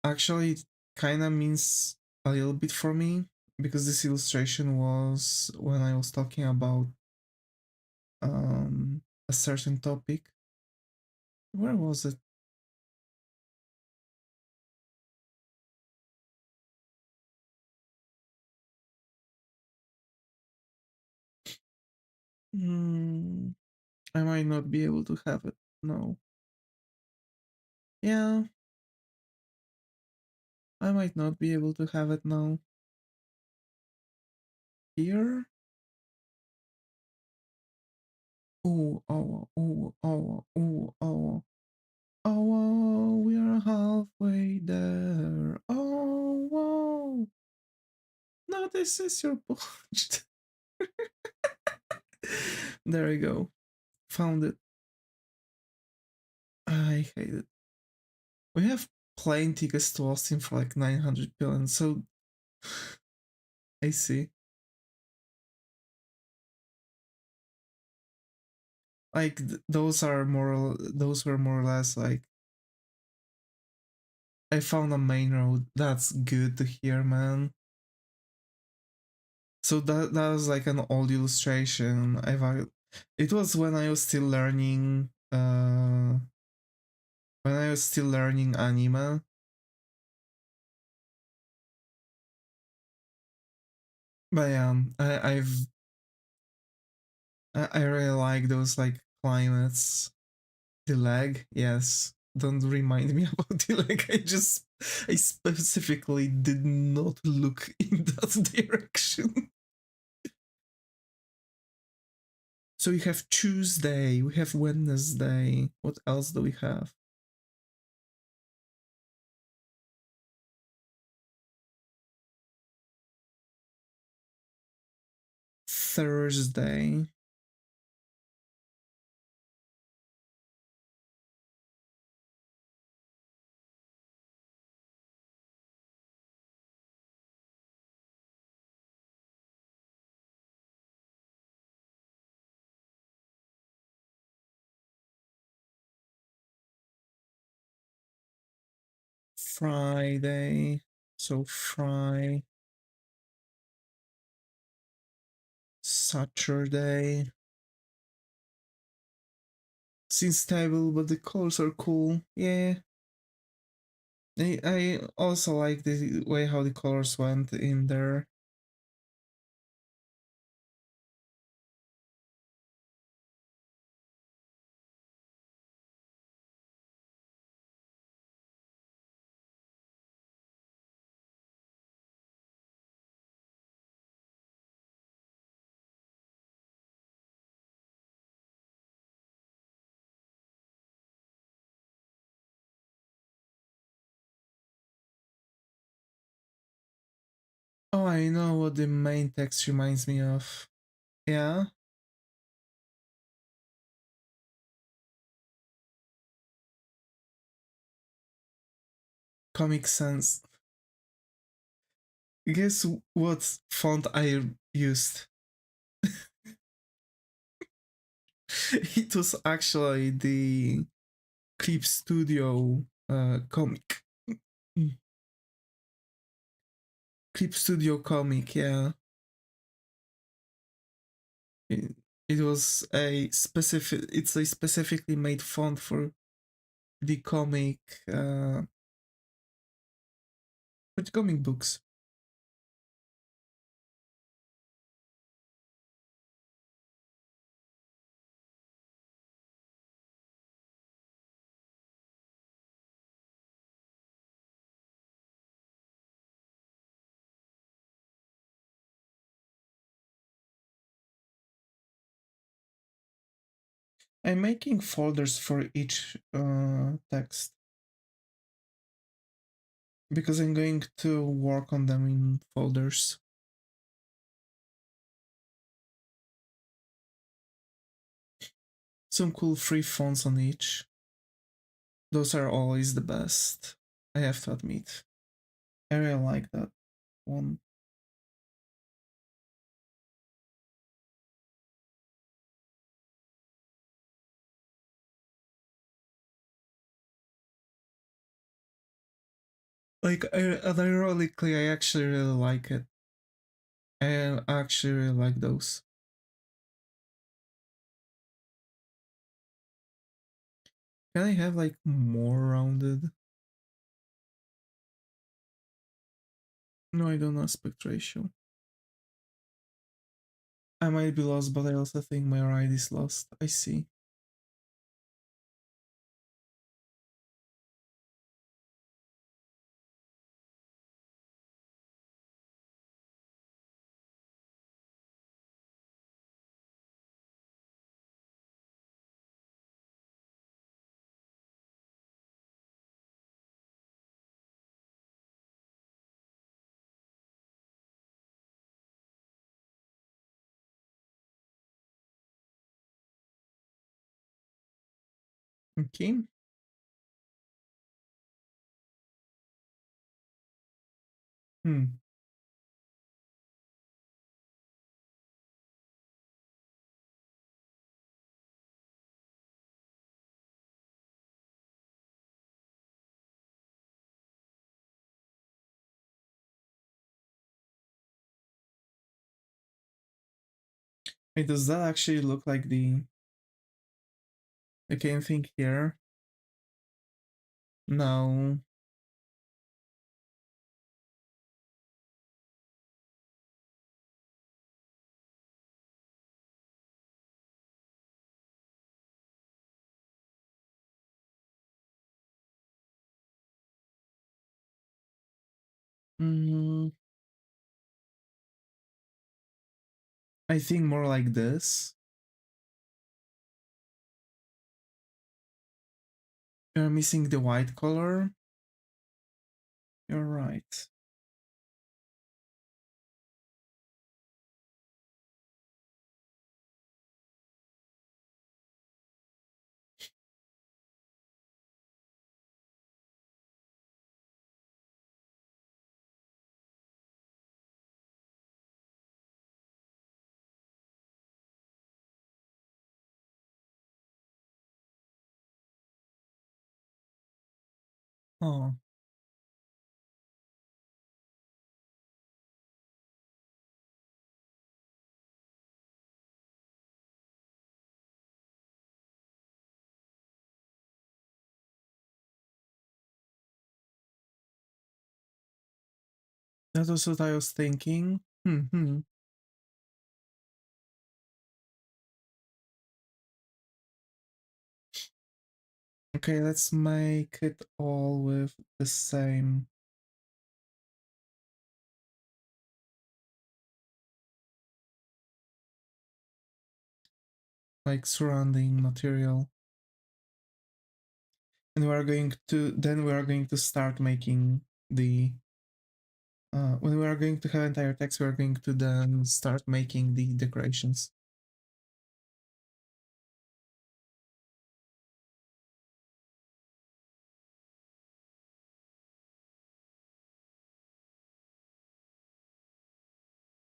Actually, it kind of means a little bit for me because this illustration was when I was talking about a certain topic. Where was it? Hmm, I might not be able to have it. No. Yeah, I might not be able to have it now. Here? Oh, oh, oh, oh, oh, oh. Oh, we are halfway there. Oh, whoa. No, this is your bullshit. There we go. Found it. I hate it. We have plane tickets to Austin for like 900 billion, so I see. Like those were more or less like I found a main road. That's good to hear, man. So that was like an old illustration. It was when I was still learning anime. But yeah, I really like those like climates. The lag, yes. Don't remind me about the lag. I specifically did not look in that direction. So we have Tuesday, we have Wednesday. What else do we have? Thursday. Friday. So Saturday. Seems stable, but the colors are cool. Yeah. I also like the way how the colors went in there. Oh, I know what the main text reminds me of. Yeah? Comic Sans. Guess what font I used? It was actually the Clip Studio comic. Clip Studio comic, yeah. It, it was it's a specifically made font for the comic, for the comic books. I'm making folders for each text because I'm going to work on them in folders. Some cool free fonts on each. Those are always the best, I have to admit. I really like that one. Like, ironically, I actually really like it. I actually really like those. Can I have like more rounded? No, I don't know aspect ratio. I might be lost, but I also think my ride is lost. I see. Okay. Hmm. Wait, does that actually look like the... I can't think here. No. Mm, I think more like this. You're missing the white color. You're right. Oh, that was what I was thinking. Hmm. Okay, let's make it all with the same. Like surrounding material. And we are going to start making the when we are going to have entire text, we are going to then start making the decorations.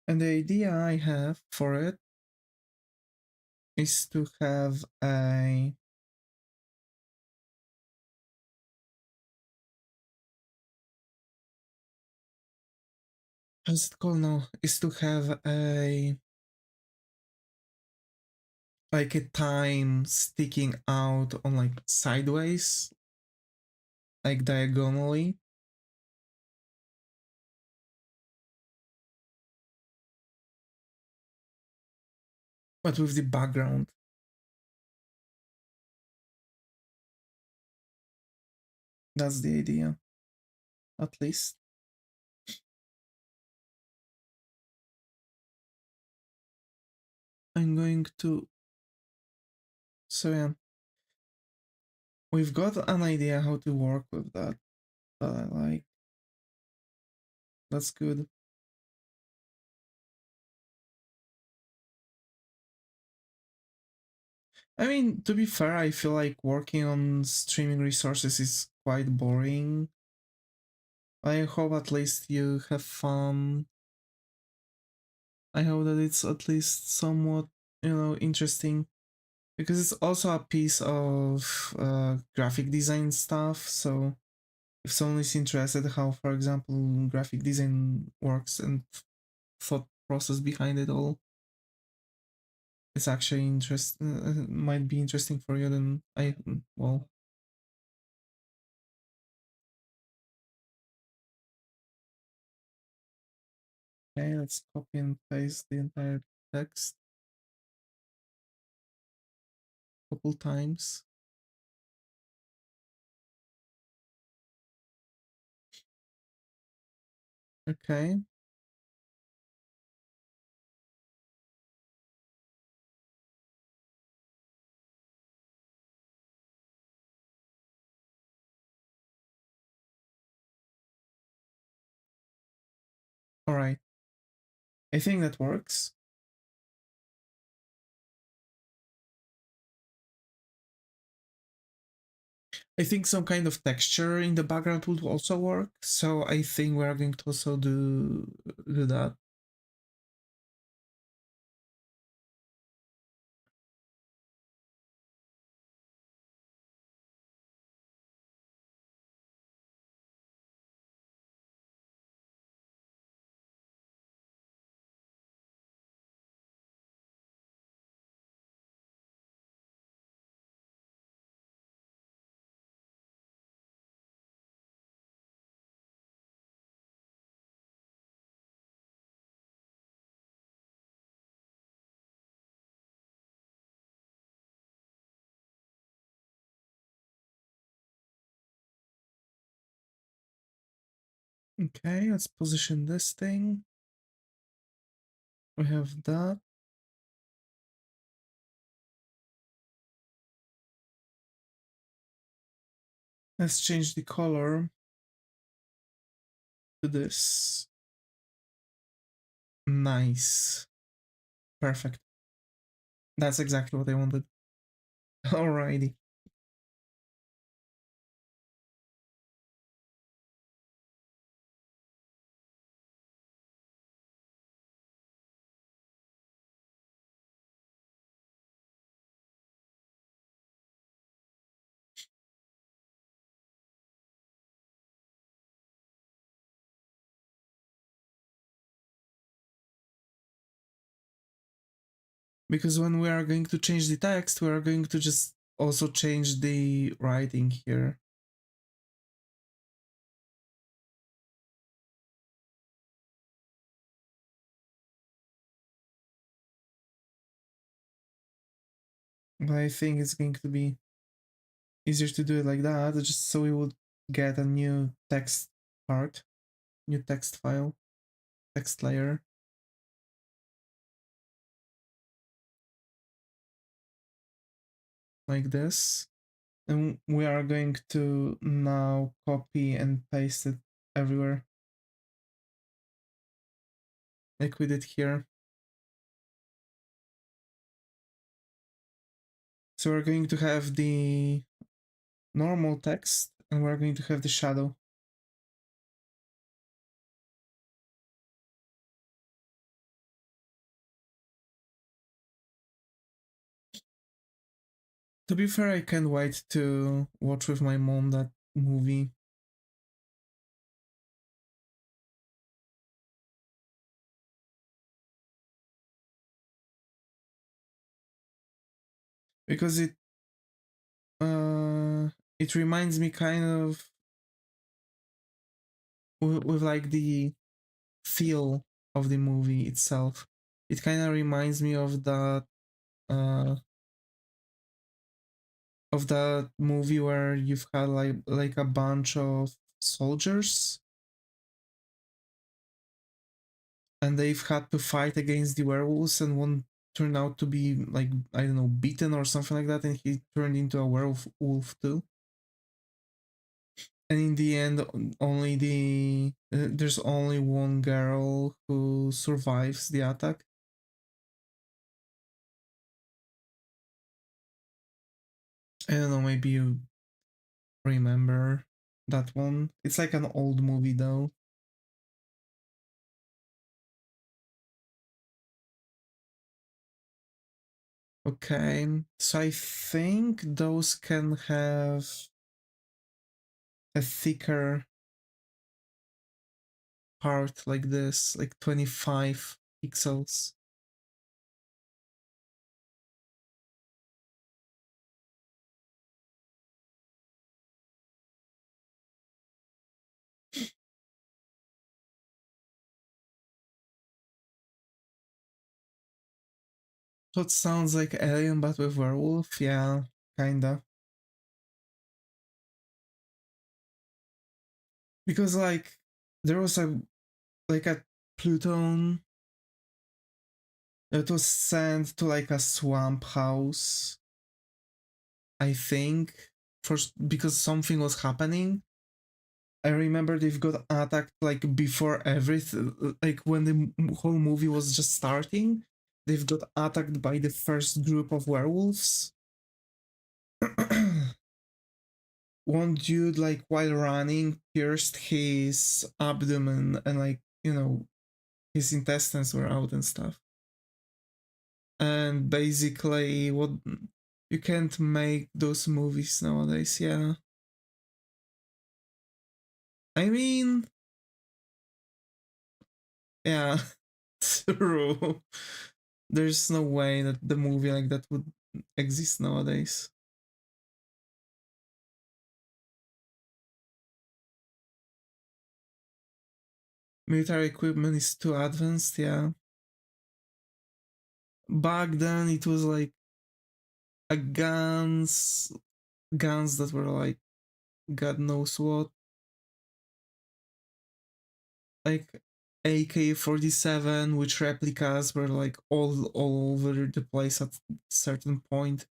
And the idea I have for it is to have a how's it called now? Is to have a like a time sticking out on like sideways, like diagonally. But with the background. That's the idea, at least. I'm going to... So yeah, we've got an idea how to work with that I like. That's good. I mean, to be fair, I feel like working on streaming resources is quite boring. I hope at least you have fun. I hope that it's at least somewhat, interesting. Because it's also a piece of graphic design stuff, so if someone is interested how, for example, graphic design works and thought process behind it all, it's actually might be interesting for you. Then well, okay, let's copy and paste the entire text a couple times. Okay. All right. I think that works. I think some kind of texture in the background would also work. So I think we're going to also do that. Okay, let's position this thing. We have that. Let's change the color to this. Nice. Perfect. That's exactly what I wanted. Alrighty. Because when we are going to change the text, we are going to just also change the writing here. But I think it's going to be easier to do it like that, just so we would get a new text part, new text file, text layer. Like this. And we are going to now copy and paste it everywhere. Like we did here. So we're going to have the normal text and we're going to have the shadow. To be fair, I can't wait to watch with my mom that movie. Because it reminds me kind of with like the feel of the movie itself. It kind of reminds me uh of that movie where you've had like a bunch of soldiers and they've had to fight against the werewolves, and one turned out to be like, I don't know, beaten or something like that, and he turned into a werewolf too. And in the end, only there's only one girl who survives the attack. I don't know, maybe you remember that one. It's like an old movie though. Okay, so I think those can have a thicker part like this, like 25 pixels. So it sounds like Alien but with werewolf, yeah, kinda. Because like there was a Pluton that was sent to like a swamp house, I think, because something was happening. I remember they've got attacked like before everything, like when the whole movie was just starting. They've got attacked by the first group of werewolves. One dude, like while running, pierced his abdomen and like his intestines were out and stuff. And basically, what you can't make those movies nowadays. Yeah, I mean, yeah, true. There's no way that the movie like that would exist nowadays. Military equipment is too advanced. Yeah, back then it was like a guns that were like God knows what, like AK-47, which replicas were like all over the place at a certain point,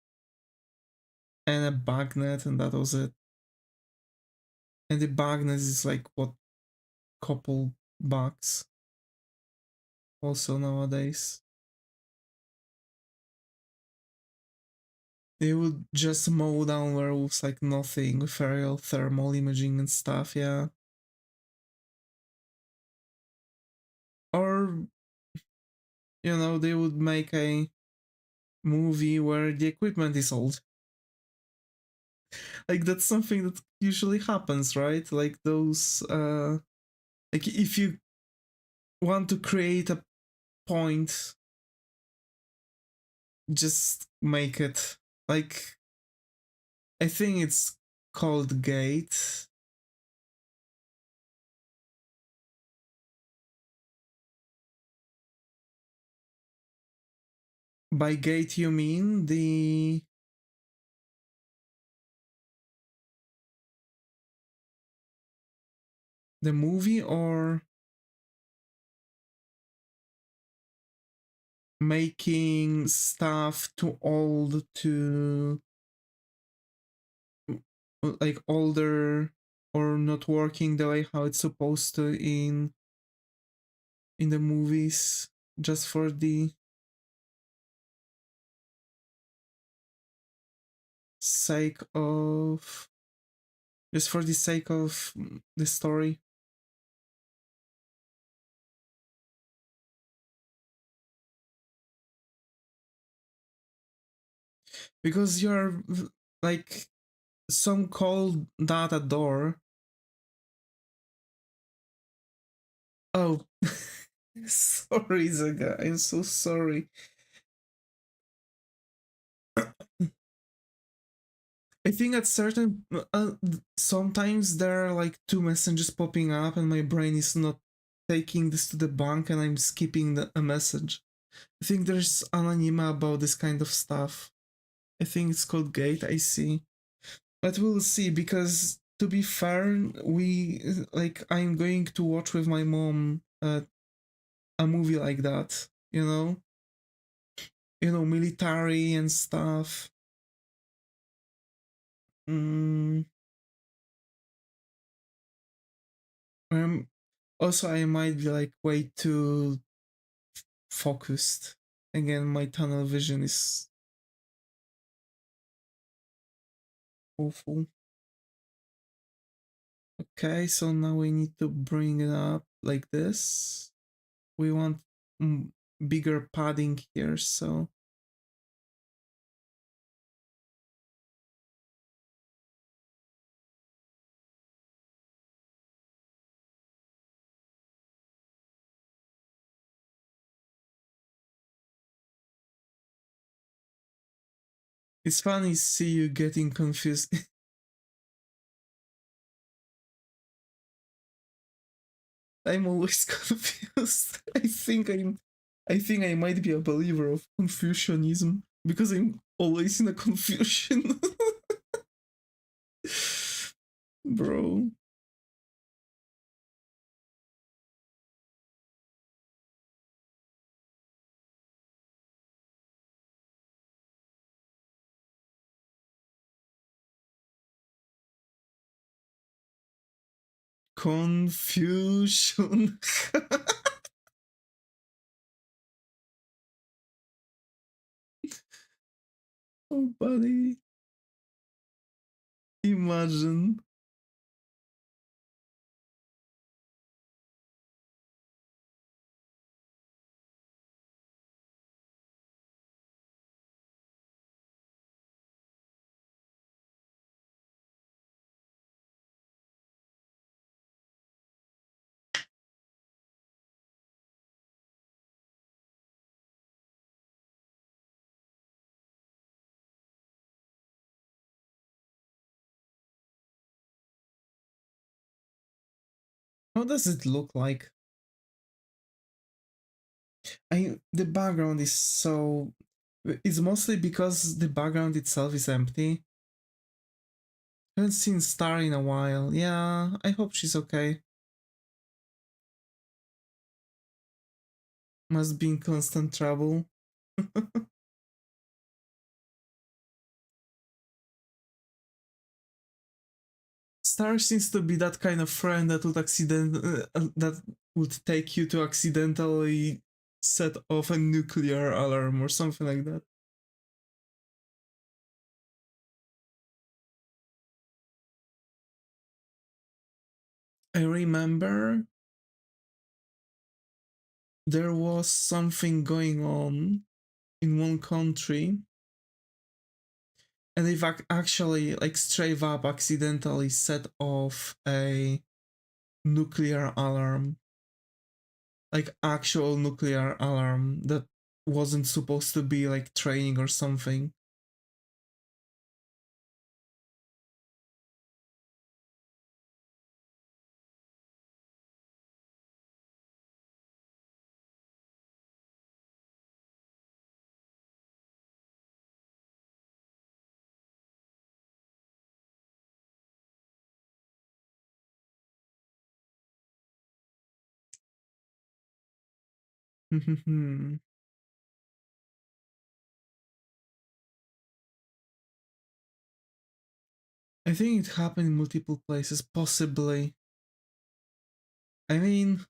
and a bagnet, and that was it. And the bagnet is like what, couple bucks also nowadays. They would just mow down werewolves like nothing with aerial thermal imaging and stuff, yeah. Or they would make a movie where the equipment is old. Like that's something that usually happens, right? Like those like if you want to create a point, just make it. Like I think it's called Gate. By Gate you mean the movie, or making stuff too old to like older, or not working the way how it's supposed to in the movies, just for the sake of the story. Because you're like, some call that a door. Oh, sorry, Zaga, I'm so sorry. I think at certain sometimes there are like two messages popping up, and my brain is not taking this to the bank, and I'm skipping a message. I think there's an anime about this kind of stuff. I think it's called Gate. I see, but we'll see, because to be fair, I'm going to watch with my mom a movie like that. Military and stuff. Mm, um, Also, I might be like way too focused. Again, my tunnel vision is awful. Okay, so now we need to bring it up like this. We want bigger padding here, so It's funny see you getting confused. I'm always confused. I think I might be a believer of Confucianism because I'm always in a confusion. Bro. Confusion. Oh, buddy. Imagine. How does it look like? The background is so. It's mostly because the background itself is empty. I haven't seen Star in a while. Yeah, I hope she's okay. Must be in constant trouble. Star seems to be that kind of friend that would that would take you to accidentally set off a nuclear alarm or something like that. I remember there was something going on in one country, and they've actually like straight up accidentally set off a nuclear alarm, like actual nuclear alarm that wasn't supposed to be like training or something. I think it happened in multiple places, possibly. I mean,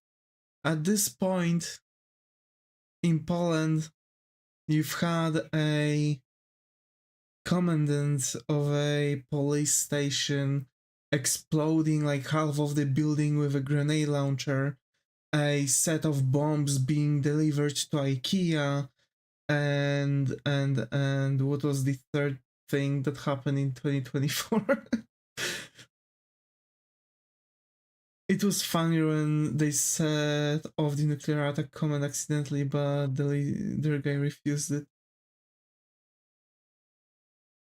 at this point in Poland, you've had a commandant of a police station exploding like half of the building with a grenade launcher, a set of bombs being delivered to IKEA, and what was the third thing that happened in 2024? It was funny when they set off the nuclear attack command accidentally, but their guy refused it.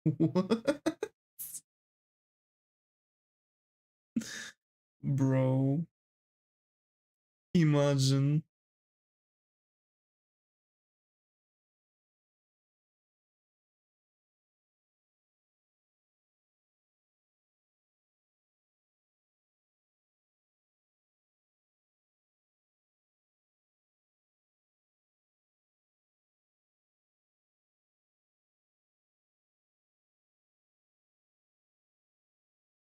What? Bro, imagine.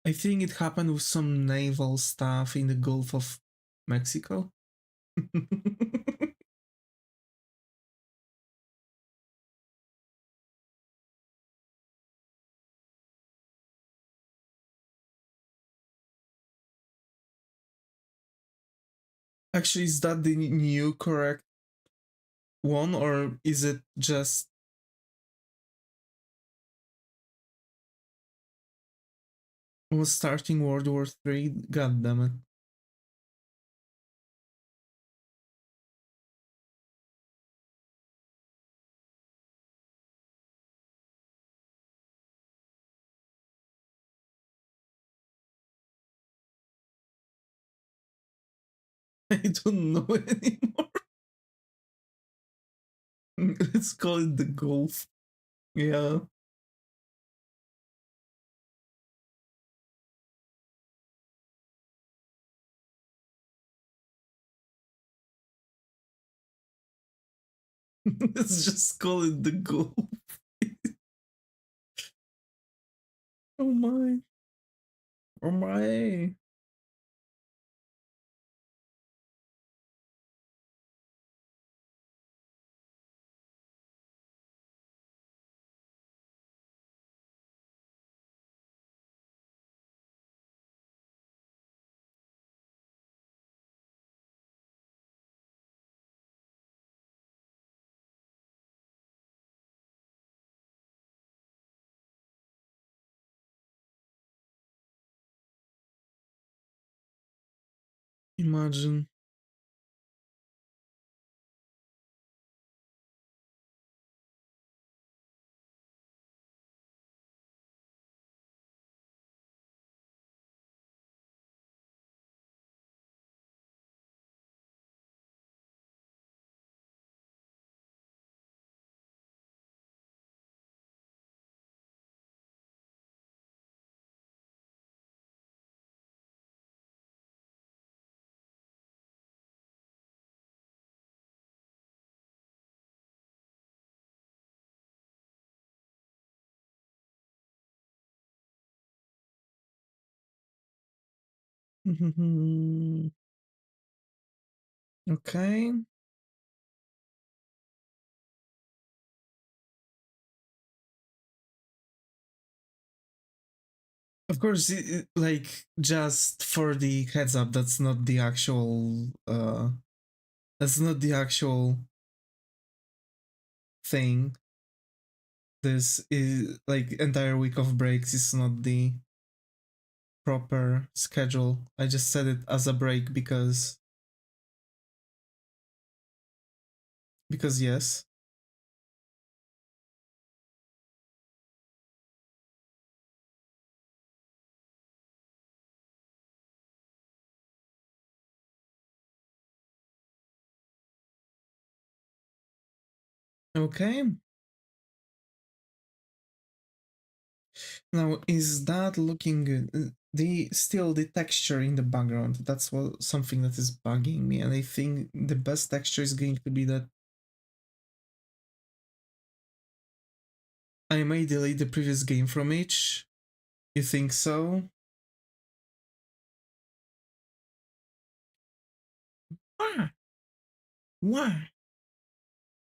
I think it happened with some naval stuff in the Gulf of Mexico. Actually, is that the new correct one, or is it just was starting World War III? God damn it. I don't know anymore. Let's call it the golf. Yeah. Let's just call it the golf. Oh my. Oh my. Imagine. Okay. Of course, like just for the heads up, that's not the actual. That's not the actual thing. This is like entire week of breaks is not the proper schedule. I just said it as a break because yes. Okay. Now is that looking good? The still the texture in the background. That's what something that is bugging me, and I think the best texture is going to be that I may delete the previous game from each. You think so? Why? Why?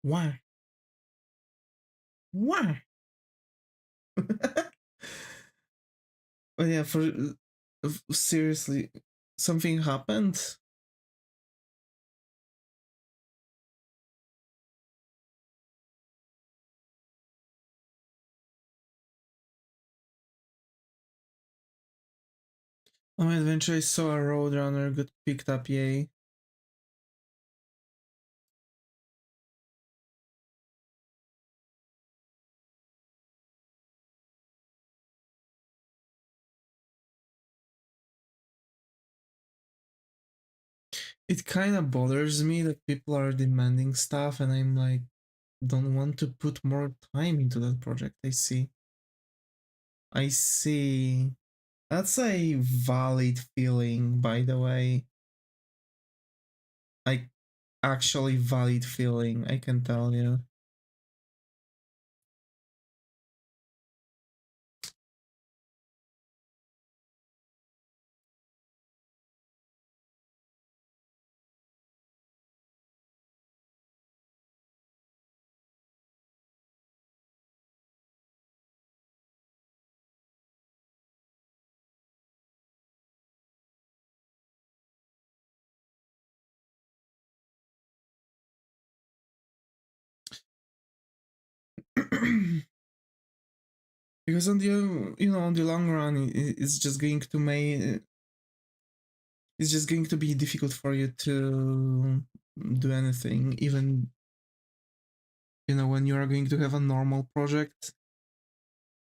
Why? Why? But yeah, for seriously, something happened. On my adventure, I saw a roadrunner got picked up. Yay! It kind of bothers me that people are demanding stuff, and I'm like, don't want to put more time into that project. I see. I see. That's a valid feeling, by the way. Like, actually valid feeling, I can tell you. Because on the on the long run, it's just going to make it's just going to be difficult for you to do anything, even when you are going to have a normal project.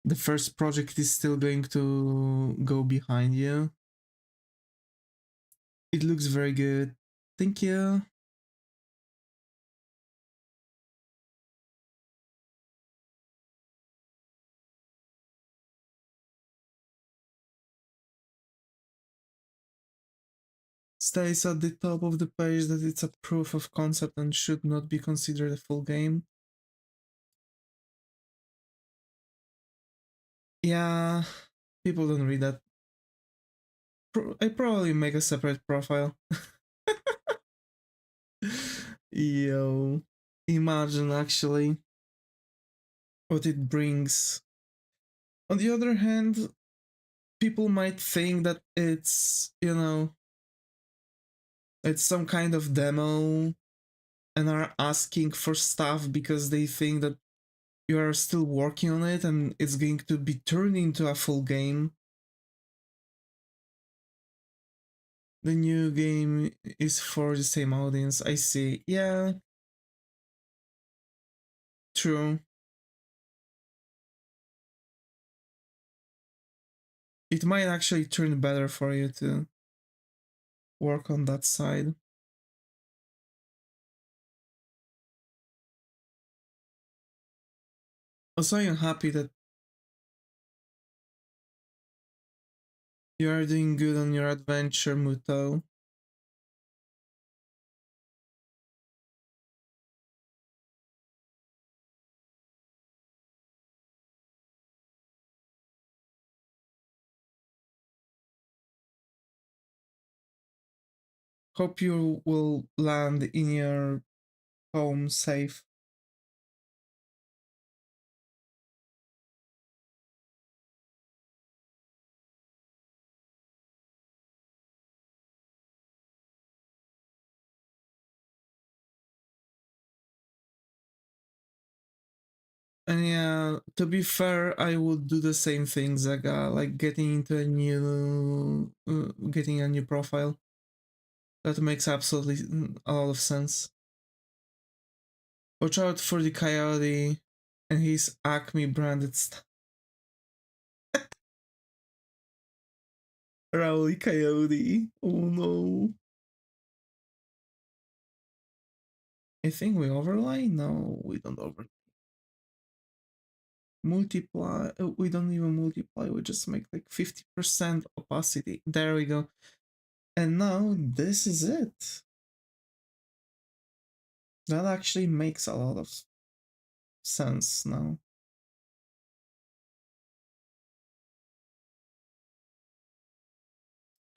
The first project is still going to go behind you. It looks very good. Thank you. Stays at the top of the page that it's a proof of concept and should not be considered a full game. Yeah, people don't read that. I probably make a separate profile. Yo, imagine actually what it brings. On the other hand, people might think that it's, it's some kind of demo and are asking for stuff because they think that you are still working on it and it's going to be turned into a full game. The new game is for the same audience. I see. Yeah, true. It might actually turn better for you to work on that side. Also, I'm happy that you are doing good on your adventure, Muto. Hope you will land in your home safe. And yeah, to be fair, I would do the same thing, Zaga, like getting into getting a new profile. That makes absolutely a lot of sense. Watch out for the coyote and his Acme branded stuff. Rowley Coyote. Oh no. I think we overlay? No, we don't overlay. Multiply. We don't even multiply. We just make like 50% opacity. There we go. And now this is it. That actually makes a lot of sense now.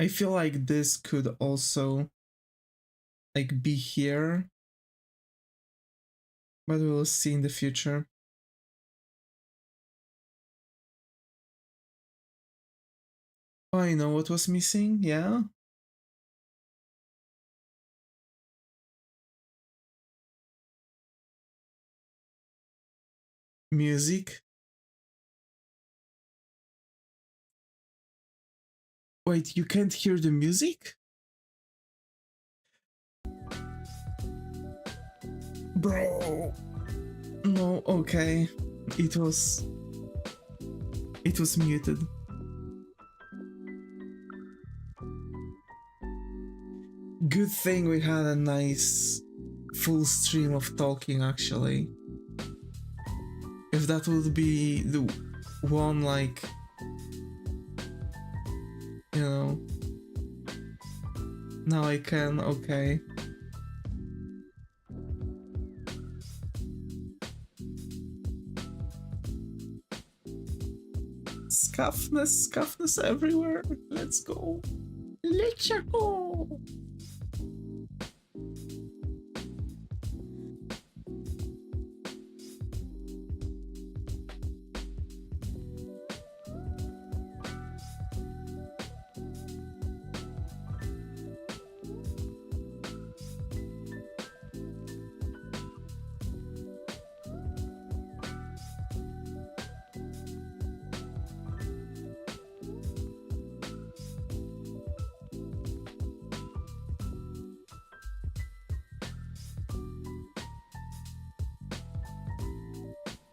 I feel like this could also like be here, but we'll see in the future. Oh, I know what was missing, yeah? Music. Wait, you can't hear the music? Bro. No, okay. It was muted. Good thing we had a nice full stream of talking actually. If that would be the one like, now I can, okay. Scuffness everywhere. Let's go. Let's go.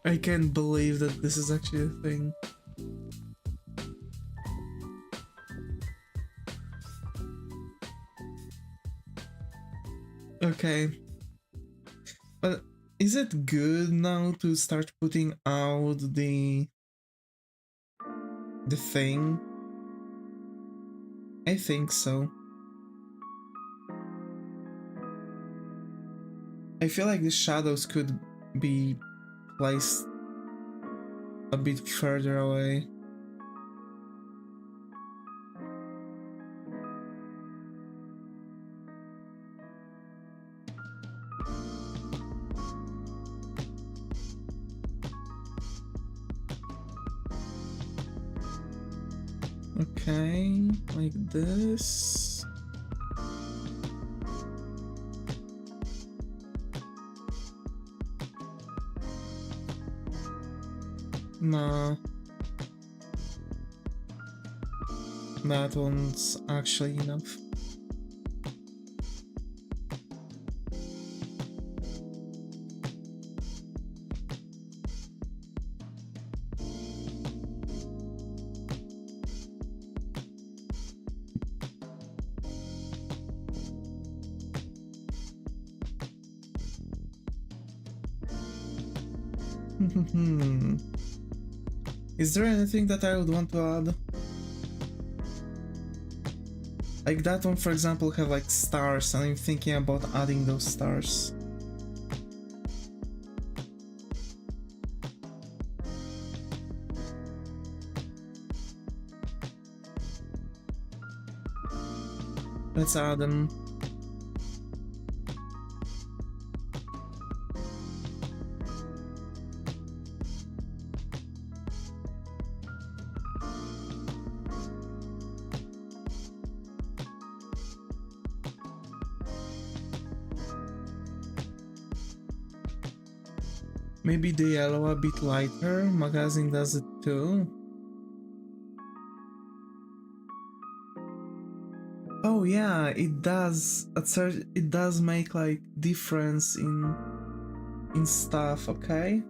I can't believe that this is actually a thing. Okay. But is it good now to start putting out the thing? I think so. I feel like the shadows could be placed a bit further away. Okay, like this. Nah. That one's actually enough. Is there anything that I would want to add? Like that one, for example, have like stars, and I'm thinking about adding those stars. Let's add them. Maybe the yellow a bit lighter. Magazine does it too. Oh yeah, it does. It does make like difference in stuff. Okay.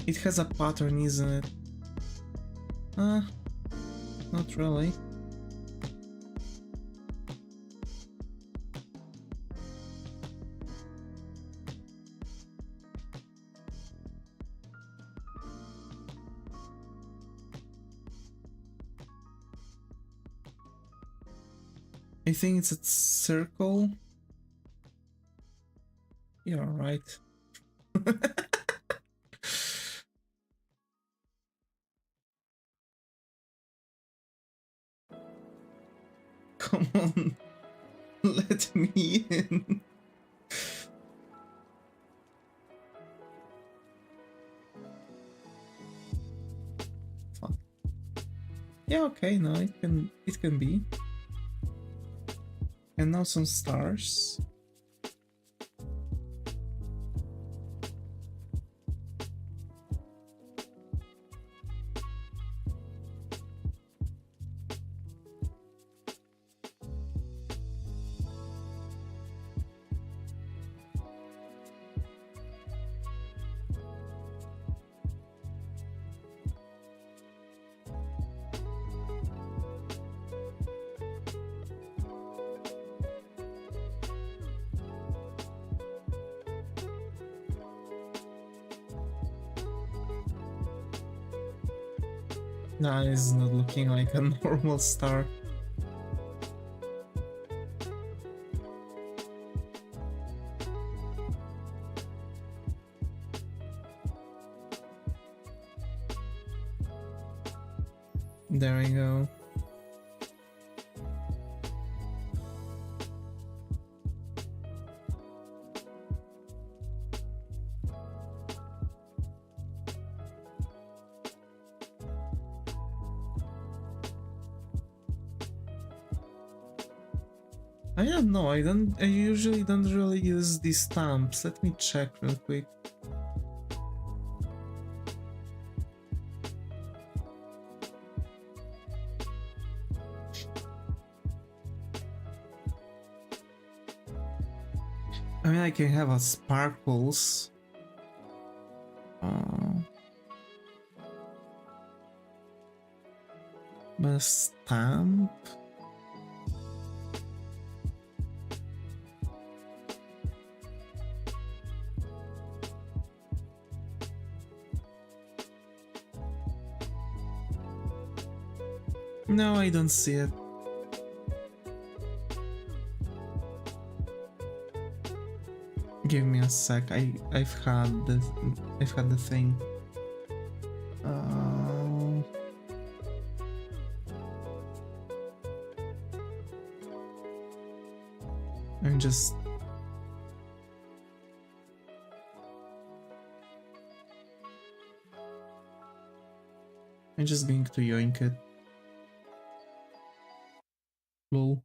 It has a pattern, isn't it? Not really. I think it's a circle. You're right. Come on, let me in. Fuck. Yeah, okay, no, it can be. And now some stars. Nah, it's not looking like a normal star. There we go. I don't know, I usually don't really use these stamps. Let me check real quick. I mean, I can have a sparkles. But a stamp? No, I don't see it. Give me a sec. I've had the thing. I'm just going to yoink it. Lol.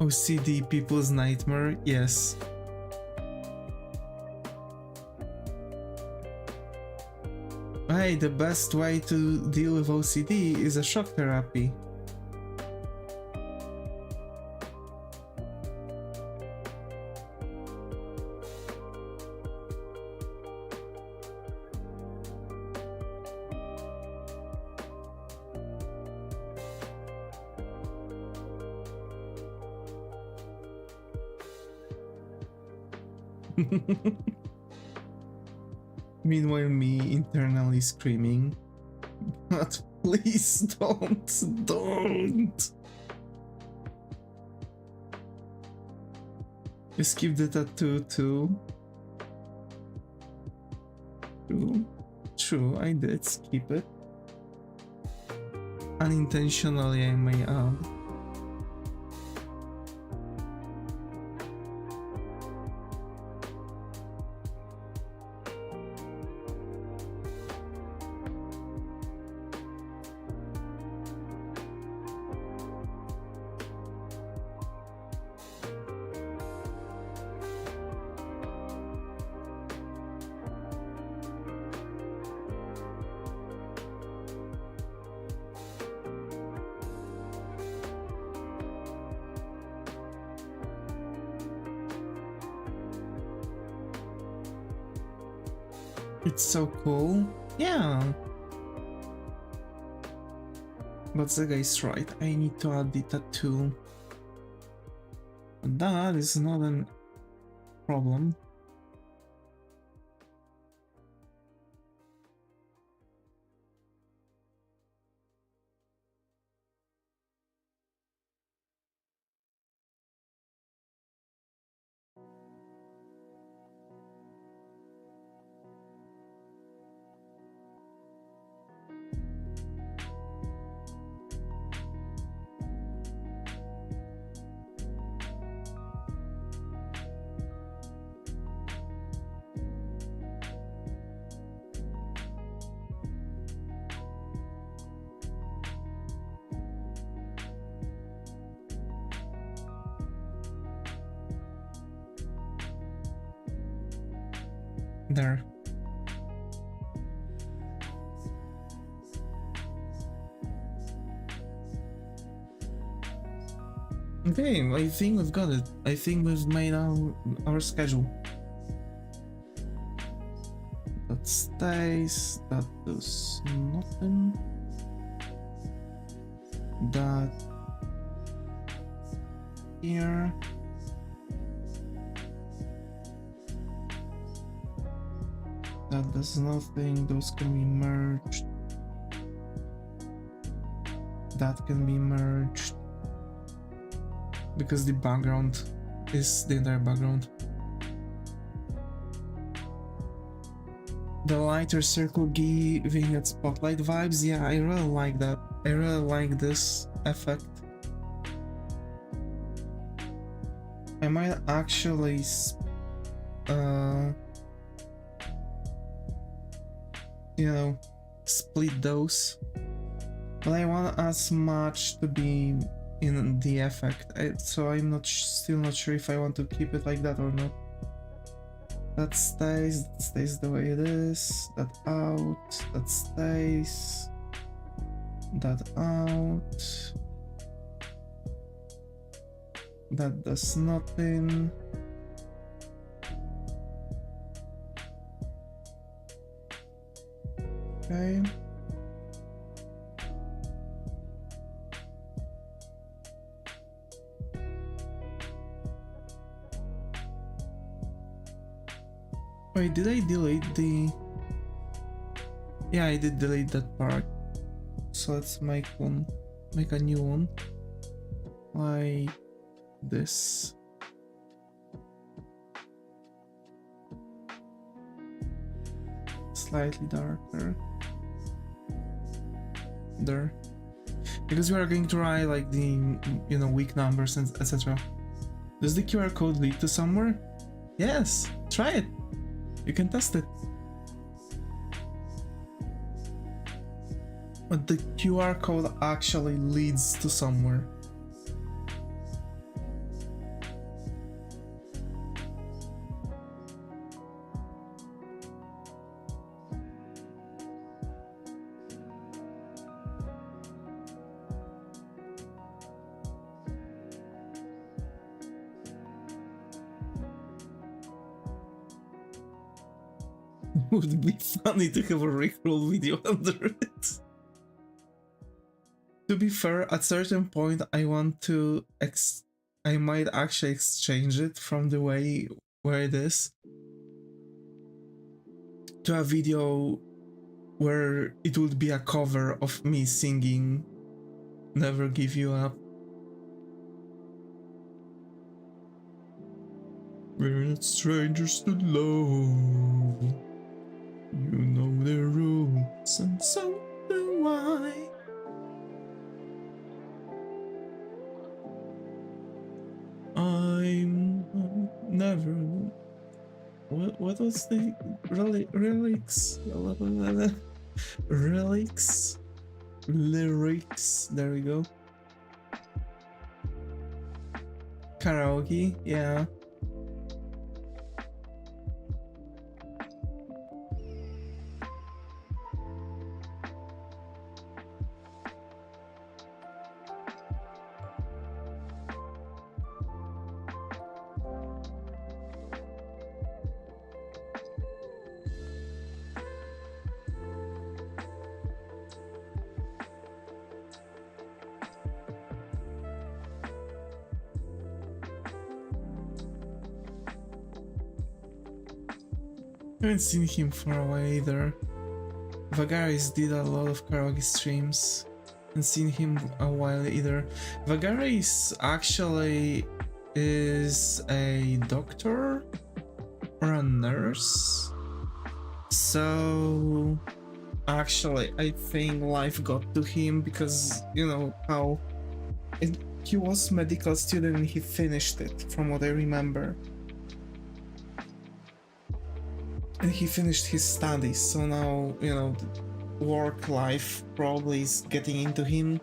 OCD people's nightmare, yes. Hey, the best way to deal with OCD is a shock therapy. Meanwhile, me internally screaming, but please don't. You skipped the tattoo too. True, I did skip it. Unintentionally, I may add. It's so cool. Yeah. But the guy's right. I need to add the tattoo. But that is not a problem. There. Okay, I think we've got it. I think we've made our schedule. That stays, that does nothing. That here. That does nothing, those can be merged. That can be merged. Because the background is the entire background. The lighter circle giving it spotlight vibes, yeah, I really like that. I really like this effect. I might actually you know, split those, but I want as much to be in the effect, so I'm still not sure if I want to keep it like that or not. That stays the way it is. That out, that stays. That out. That does nothing. Okay. Wait, did I delete the... Yeah, I did delete that part. So let's make a new one. Like this. Slightly darker. There. Because we are going to write like the, you know, weak numbers and etc. Does the QR code lead to somewhere? Yes, try it. You can test it. But the QR code actually leads to somewhere. Would be funny to have a Rickroll video under it. To be fair, at certain point I want to I might actually exchange it from the way where it is to a video where it would be a cover of me singing Never Give You Up. We're not strangers to love. You know the rules, and so do I. I'm never. What was the relics? Relics? Lyrics. There we go. Karaoke, yeah. I haven't seen him for a while either. Vagaris did a lot of karaoke streams. Haven't seen him a while either. Vagaris actually is a doctor or a nurse. So actually I think life got to him because, you know, how he was a medical student and he finished it from what I remember. And he finished his studies, so now, you know, work life probably is getting into him.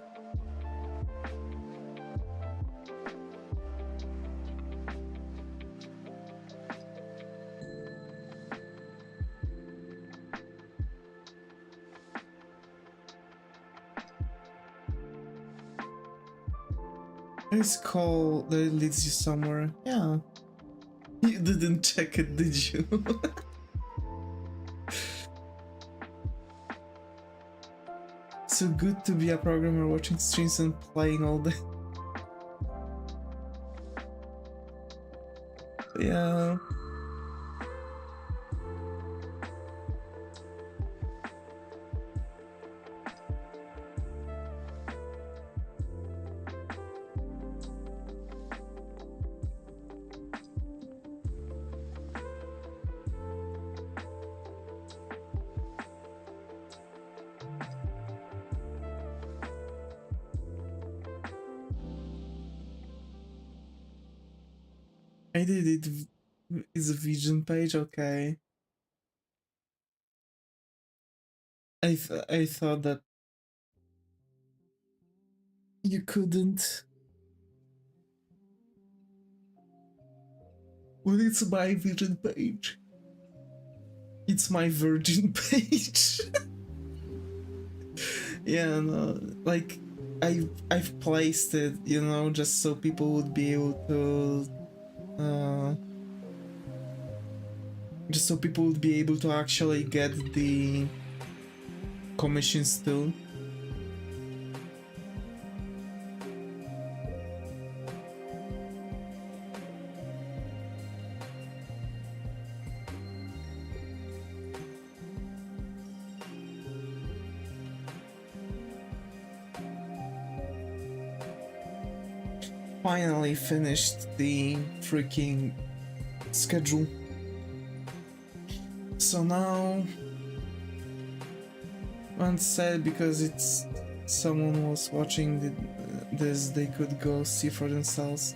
It's cool that it leads you somewhere. Yeah. You didn't check it, did you? so good to be a programmer watching streams and playing all day. Yeah. I did it. It's a vision page, okay. I thought that you couldn't. Well, it's my vision page. It's my virgin page. Yeah, no, like I've placed it, you know, just so people would be able to just so people would be able to actually get the commissions too. Finally finished the freaking schedule. So now, once said, because it's someone was watching this, they could go see for themselves.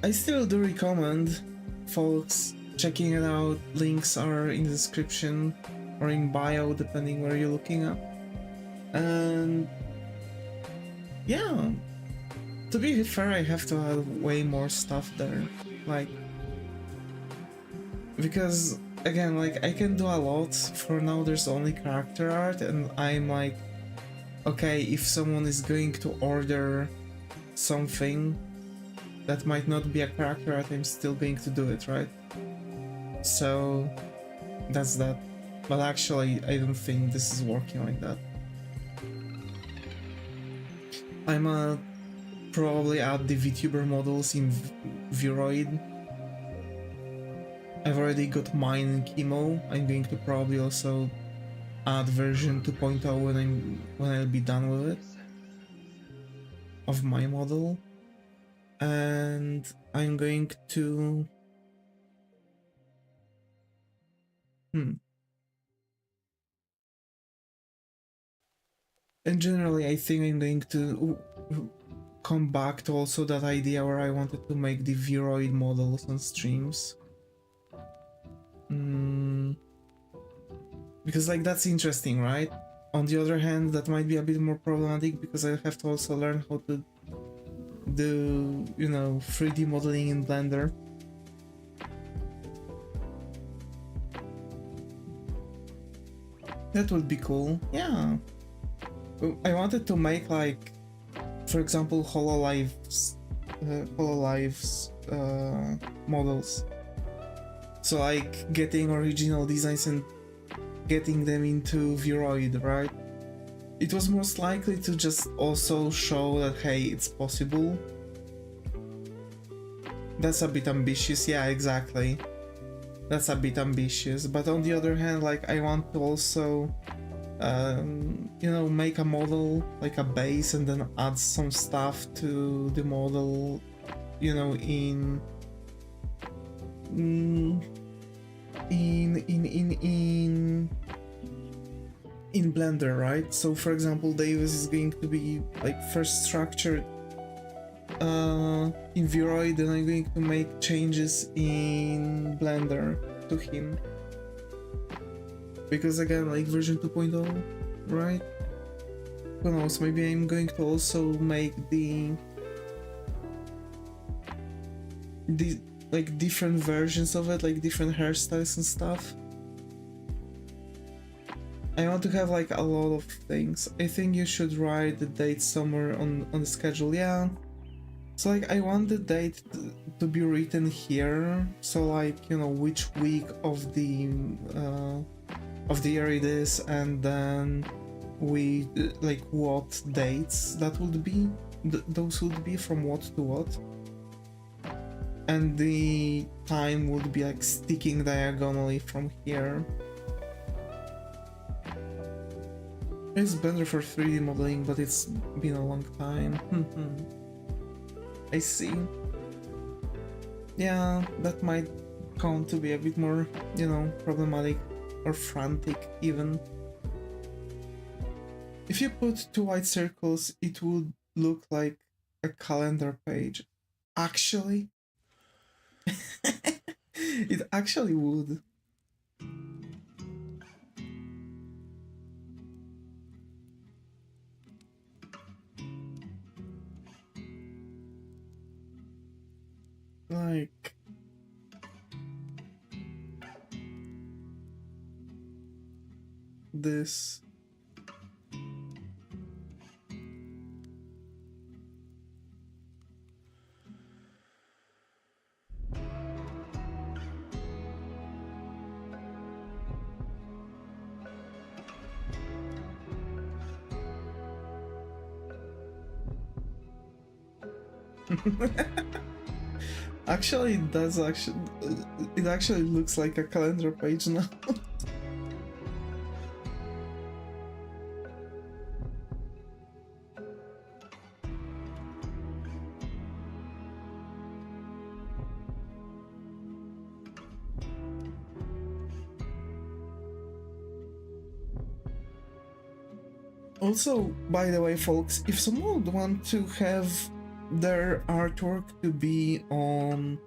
I still do recommend folks checking it out. Links are in the description or in bio, depending where you're looking at. And yeah, to be fair, I have to add way more stuff there, like, because again, like, I can do a lot. For now there's only character art, and I'm like, okay, if someone is going to order something that might not be a character art, I'm still going to do it, right? So that's that. But actually, I don't think this is working like that. I'm probably add the Vtuber models in Vroid. I've already got mine in Chemo. I'm going to probably also add version 2.0 when I'll be done with it of my model. And I'm going to and generally I think I'm going to come back to also that idea where I wanted to make the Vroid models on streams. Because like that's interesting, right? On the other hand, that might be a bit more problematic because I have to also learn how to do, you know, 3D modeling in Blender. That would be cool, yeah. I wanted to make, like, for example, HoloLive's models. So like getting original designs and getting them into Vroid, right? It was most likely to just also show that, hey, it's possible. That's a bit ambitious, yeah, exactly. That's a bit ambitious, but on the other hand, like, I want to also you know, make a model, like a base, and then add some stuff to the model, you know, in Blender, right? So for example, Davis is going to be like first structured in Vroid, then I'm going to make changes in Blender to him. Because again, like version 2.0, right? Who knows, maybe I'm going to also make the like different versions of it, like different hairstyles and stuff. I want to have like a lot of things. I think you should write the date somewhere on the schedule, yeah. So like I want the date to be written here, so like, you know, which week of the year it is, and then with like what dates that would be, those would be from what to what, and the time would be like sticking diagonally from here. It's better for 3D modeling, but it's been a long time. I see. Yeah, that might come to be a bit more, you know, problematic or frantic even. If you put 2 white circles, it would look like a calendar page. Actually, it actually would. Like, this. Actually, it does actually. It actually looks like a calendar page now. Also, by the way, folks, if someone would want to have their artwork to be on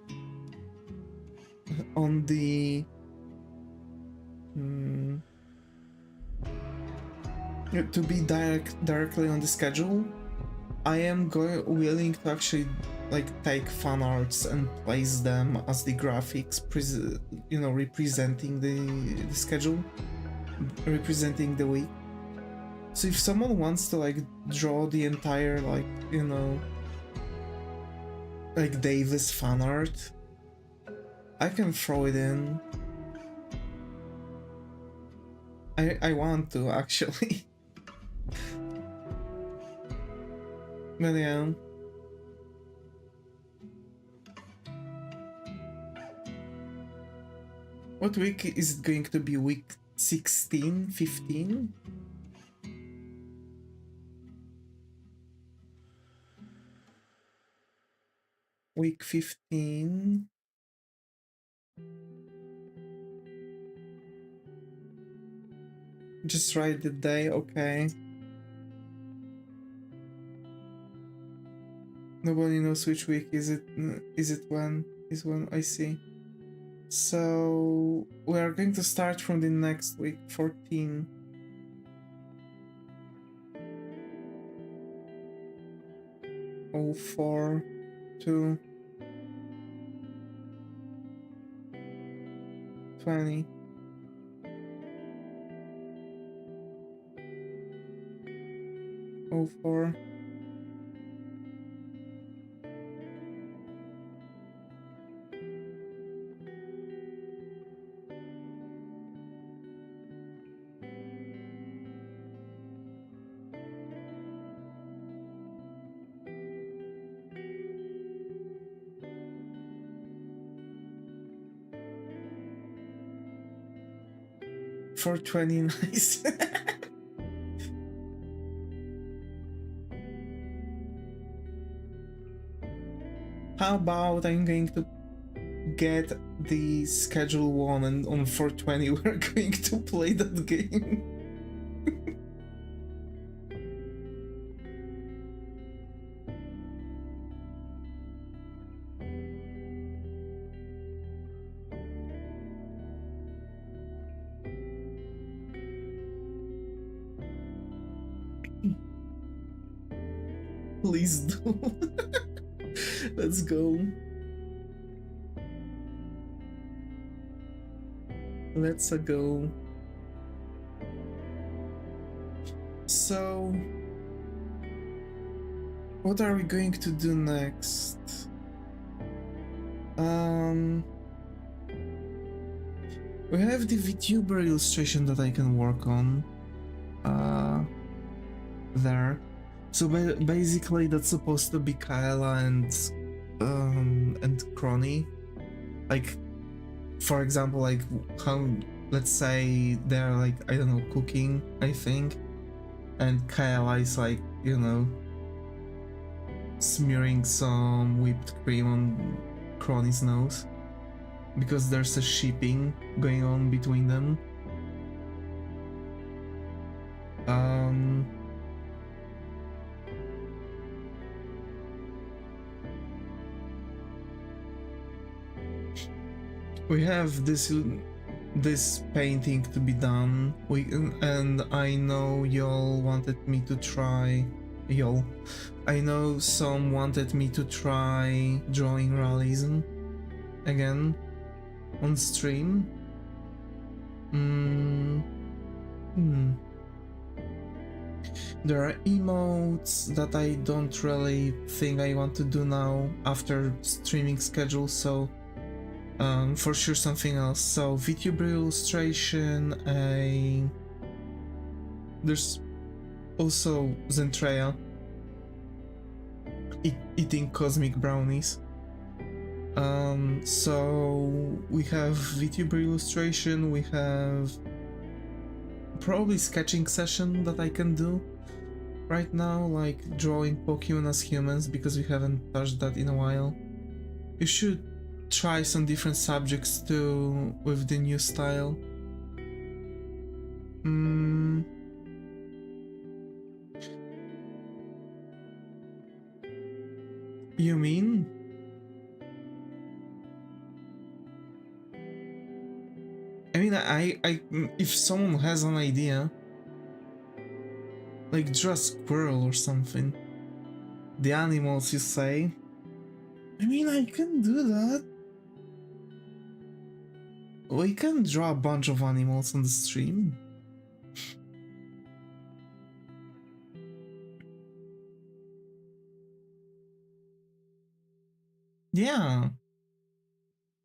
the to be directly on the schedule, I am willing to actually like take fan arts and place them as the graphics, you know, representing the schedule, representing the week. So if someone wants to like draw the entire, like, you know, like Davis fan art, I can throw it in. I want to actually. But yeah. What week is it going to be? Week 16, 15? Week 15. Just write the day, okay. Nobody knows which week is it when I see. So we are going to start from the next week, 14. Oh, 4, 2, 20. Oh, 4. For 20, nice. How about I'm going to get the schedule one, and on 420 we're going to play that game. Please do. Let's go. Let's go. So, what are we going to do next? We have the Vtuber illustration that I can work on. there. So basically, that's supposed to be Kaela and Crony. Like, for example, like how, let's say they're like, I don't know, cooking, I think, and Kaela is like, you know, smearing some whipped cream on Crony's nose because there's a shipping going on between them. We have this painting to be done. And I know y'all wanted me to try. I know some wanted me to try drawing realism again on stream. There are emotes that I don't really think I want to do now after streaming schedule, so for sure something else. So Vtuber illustration, there's also Zentreya eating cosmic brownies. So we have Vtuber illustration, we have probably sketching session that I can do right now, like drawing Pokemon as humans, because we haven't touched that in a while. You should try some different subjects too with the new style. You mean? I mean, I if someone has an idea, like draw a squirrel or something. The animals, you say? I mean, I can do that. We can draw a bunch of animals on the stream. Yeah.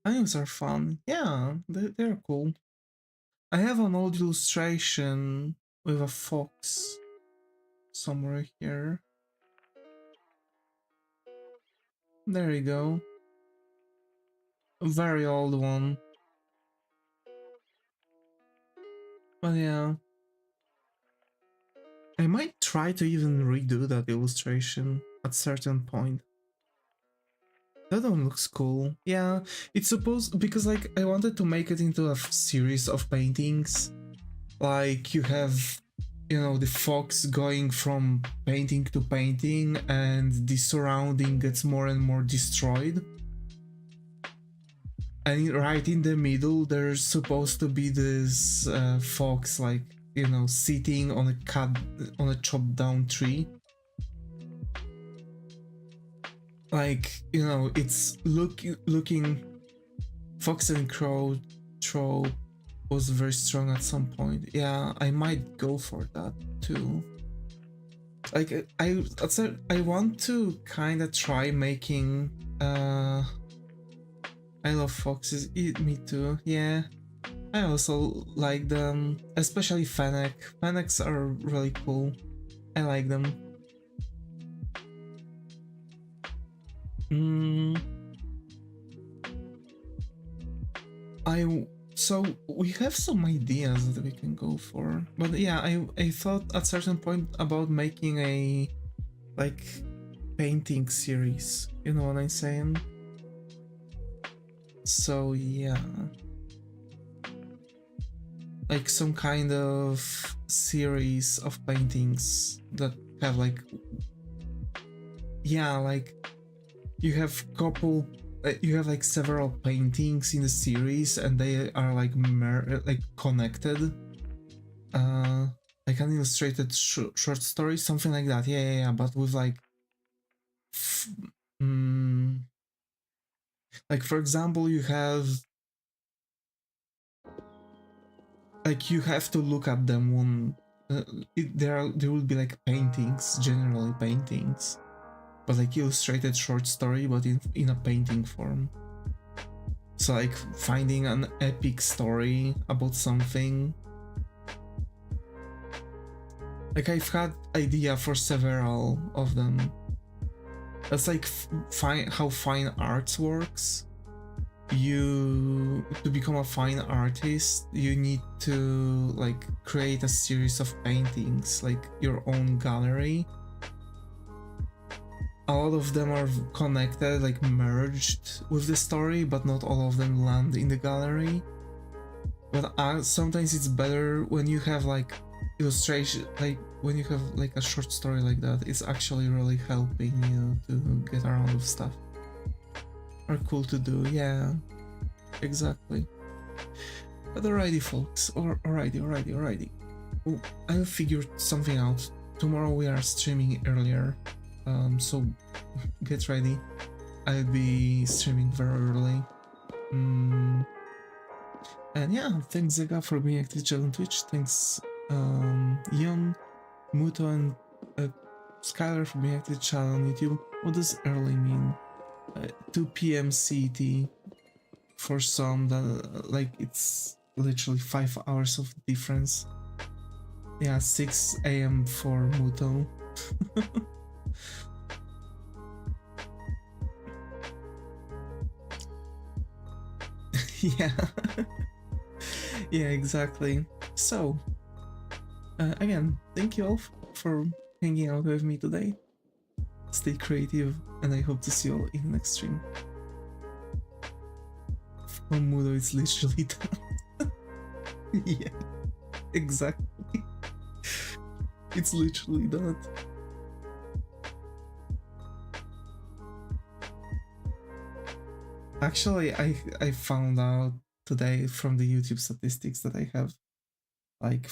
Animals are fun. Yeah, they're cool. I have an old illustration with a fox somewhere here. There you go. A very old one. But yeah. I might try to even redo that illustration at certain point. That one looks cool. Yeah, it's supposed, because like I wanted to make it into a series of paintings. Like you have, you know, the fox going from painting to painting and the surrounding gets more and more destroyed. And right in the middle there's supposed to be this fox, like, you know, sitting on a chopped down tree. Like, you know, it's looking Fox and Crow trope was very strong at some point. Yeah, I might go for that too. Like I want to kind of try making I love foxes. Me too. Yeah, I also like them, especially Fennec. Fennecs are really cool. I like them. So we have some ideas that we can go for, but yeah, I thought at certain point about making a like painting series. You know what I'm saying? So yeah, like some kind of series of paintings that have like, yeah, like you have like several paintings in the series and they are like connected, like an illustrated short story, something like that. Yeah, but with like like for example, you have like, you have to look at them one there will be like paintings, generally paintings, but like illustrated short story, but in a painting form. So like finding an epic story about something. Like I've had idea for several of them. That's like how fine arts works. To become a fine artist, you need to like create a series of paintings, like your own gallery. A lot of them are connected, like merged with the story, but not all of them land in the gallery. But sometimes it's better when you have like illustration, like when you have like a short story like that, it's actually really helping you to get around with stuff. Are cool to do, yeah, exactly. But alrighty, folks, alrighty. Oh, I figured something out. Tomorrow we are streaming earlier, so get ready. I'll be streaming very early. And yeah, thanks Zega for being active chat on Twitch. Thanks Huion, Muto, and Skylar for being active chat on YouTube. What does early mean? 2 p.m. CET for some, that like it's literally 5 hours of difference. Yeah, 6 a.m. for Muto. Yeah. Yeah, exactly. So, again, thank you all for hanging out with me today. Stay creative, and I hope to see you all in the next stream. For Mudo, it's literally done. Yeah, exactly. It's literally that. Actually, I found out today from the YouTube statistics that I have like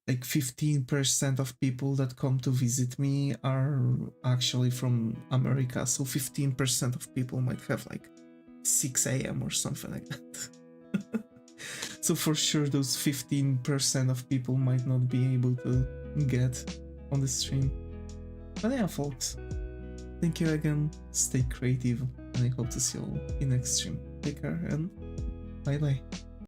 15% of people that come to visit me are actually from America. So 15% of people might have like 6 a.m. or something like that. So for sure those 15% of people might not be able to get on the stream. But yeah, folks, thank you again, stay creative, and I hope to see you all in next stream. Take care and bye bye.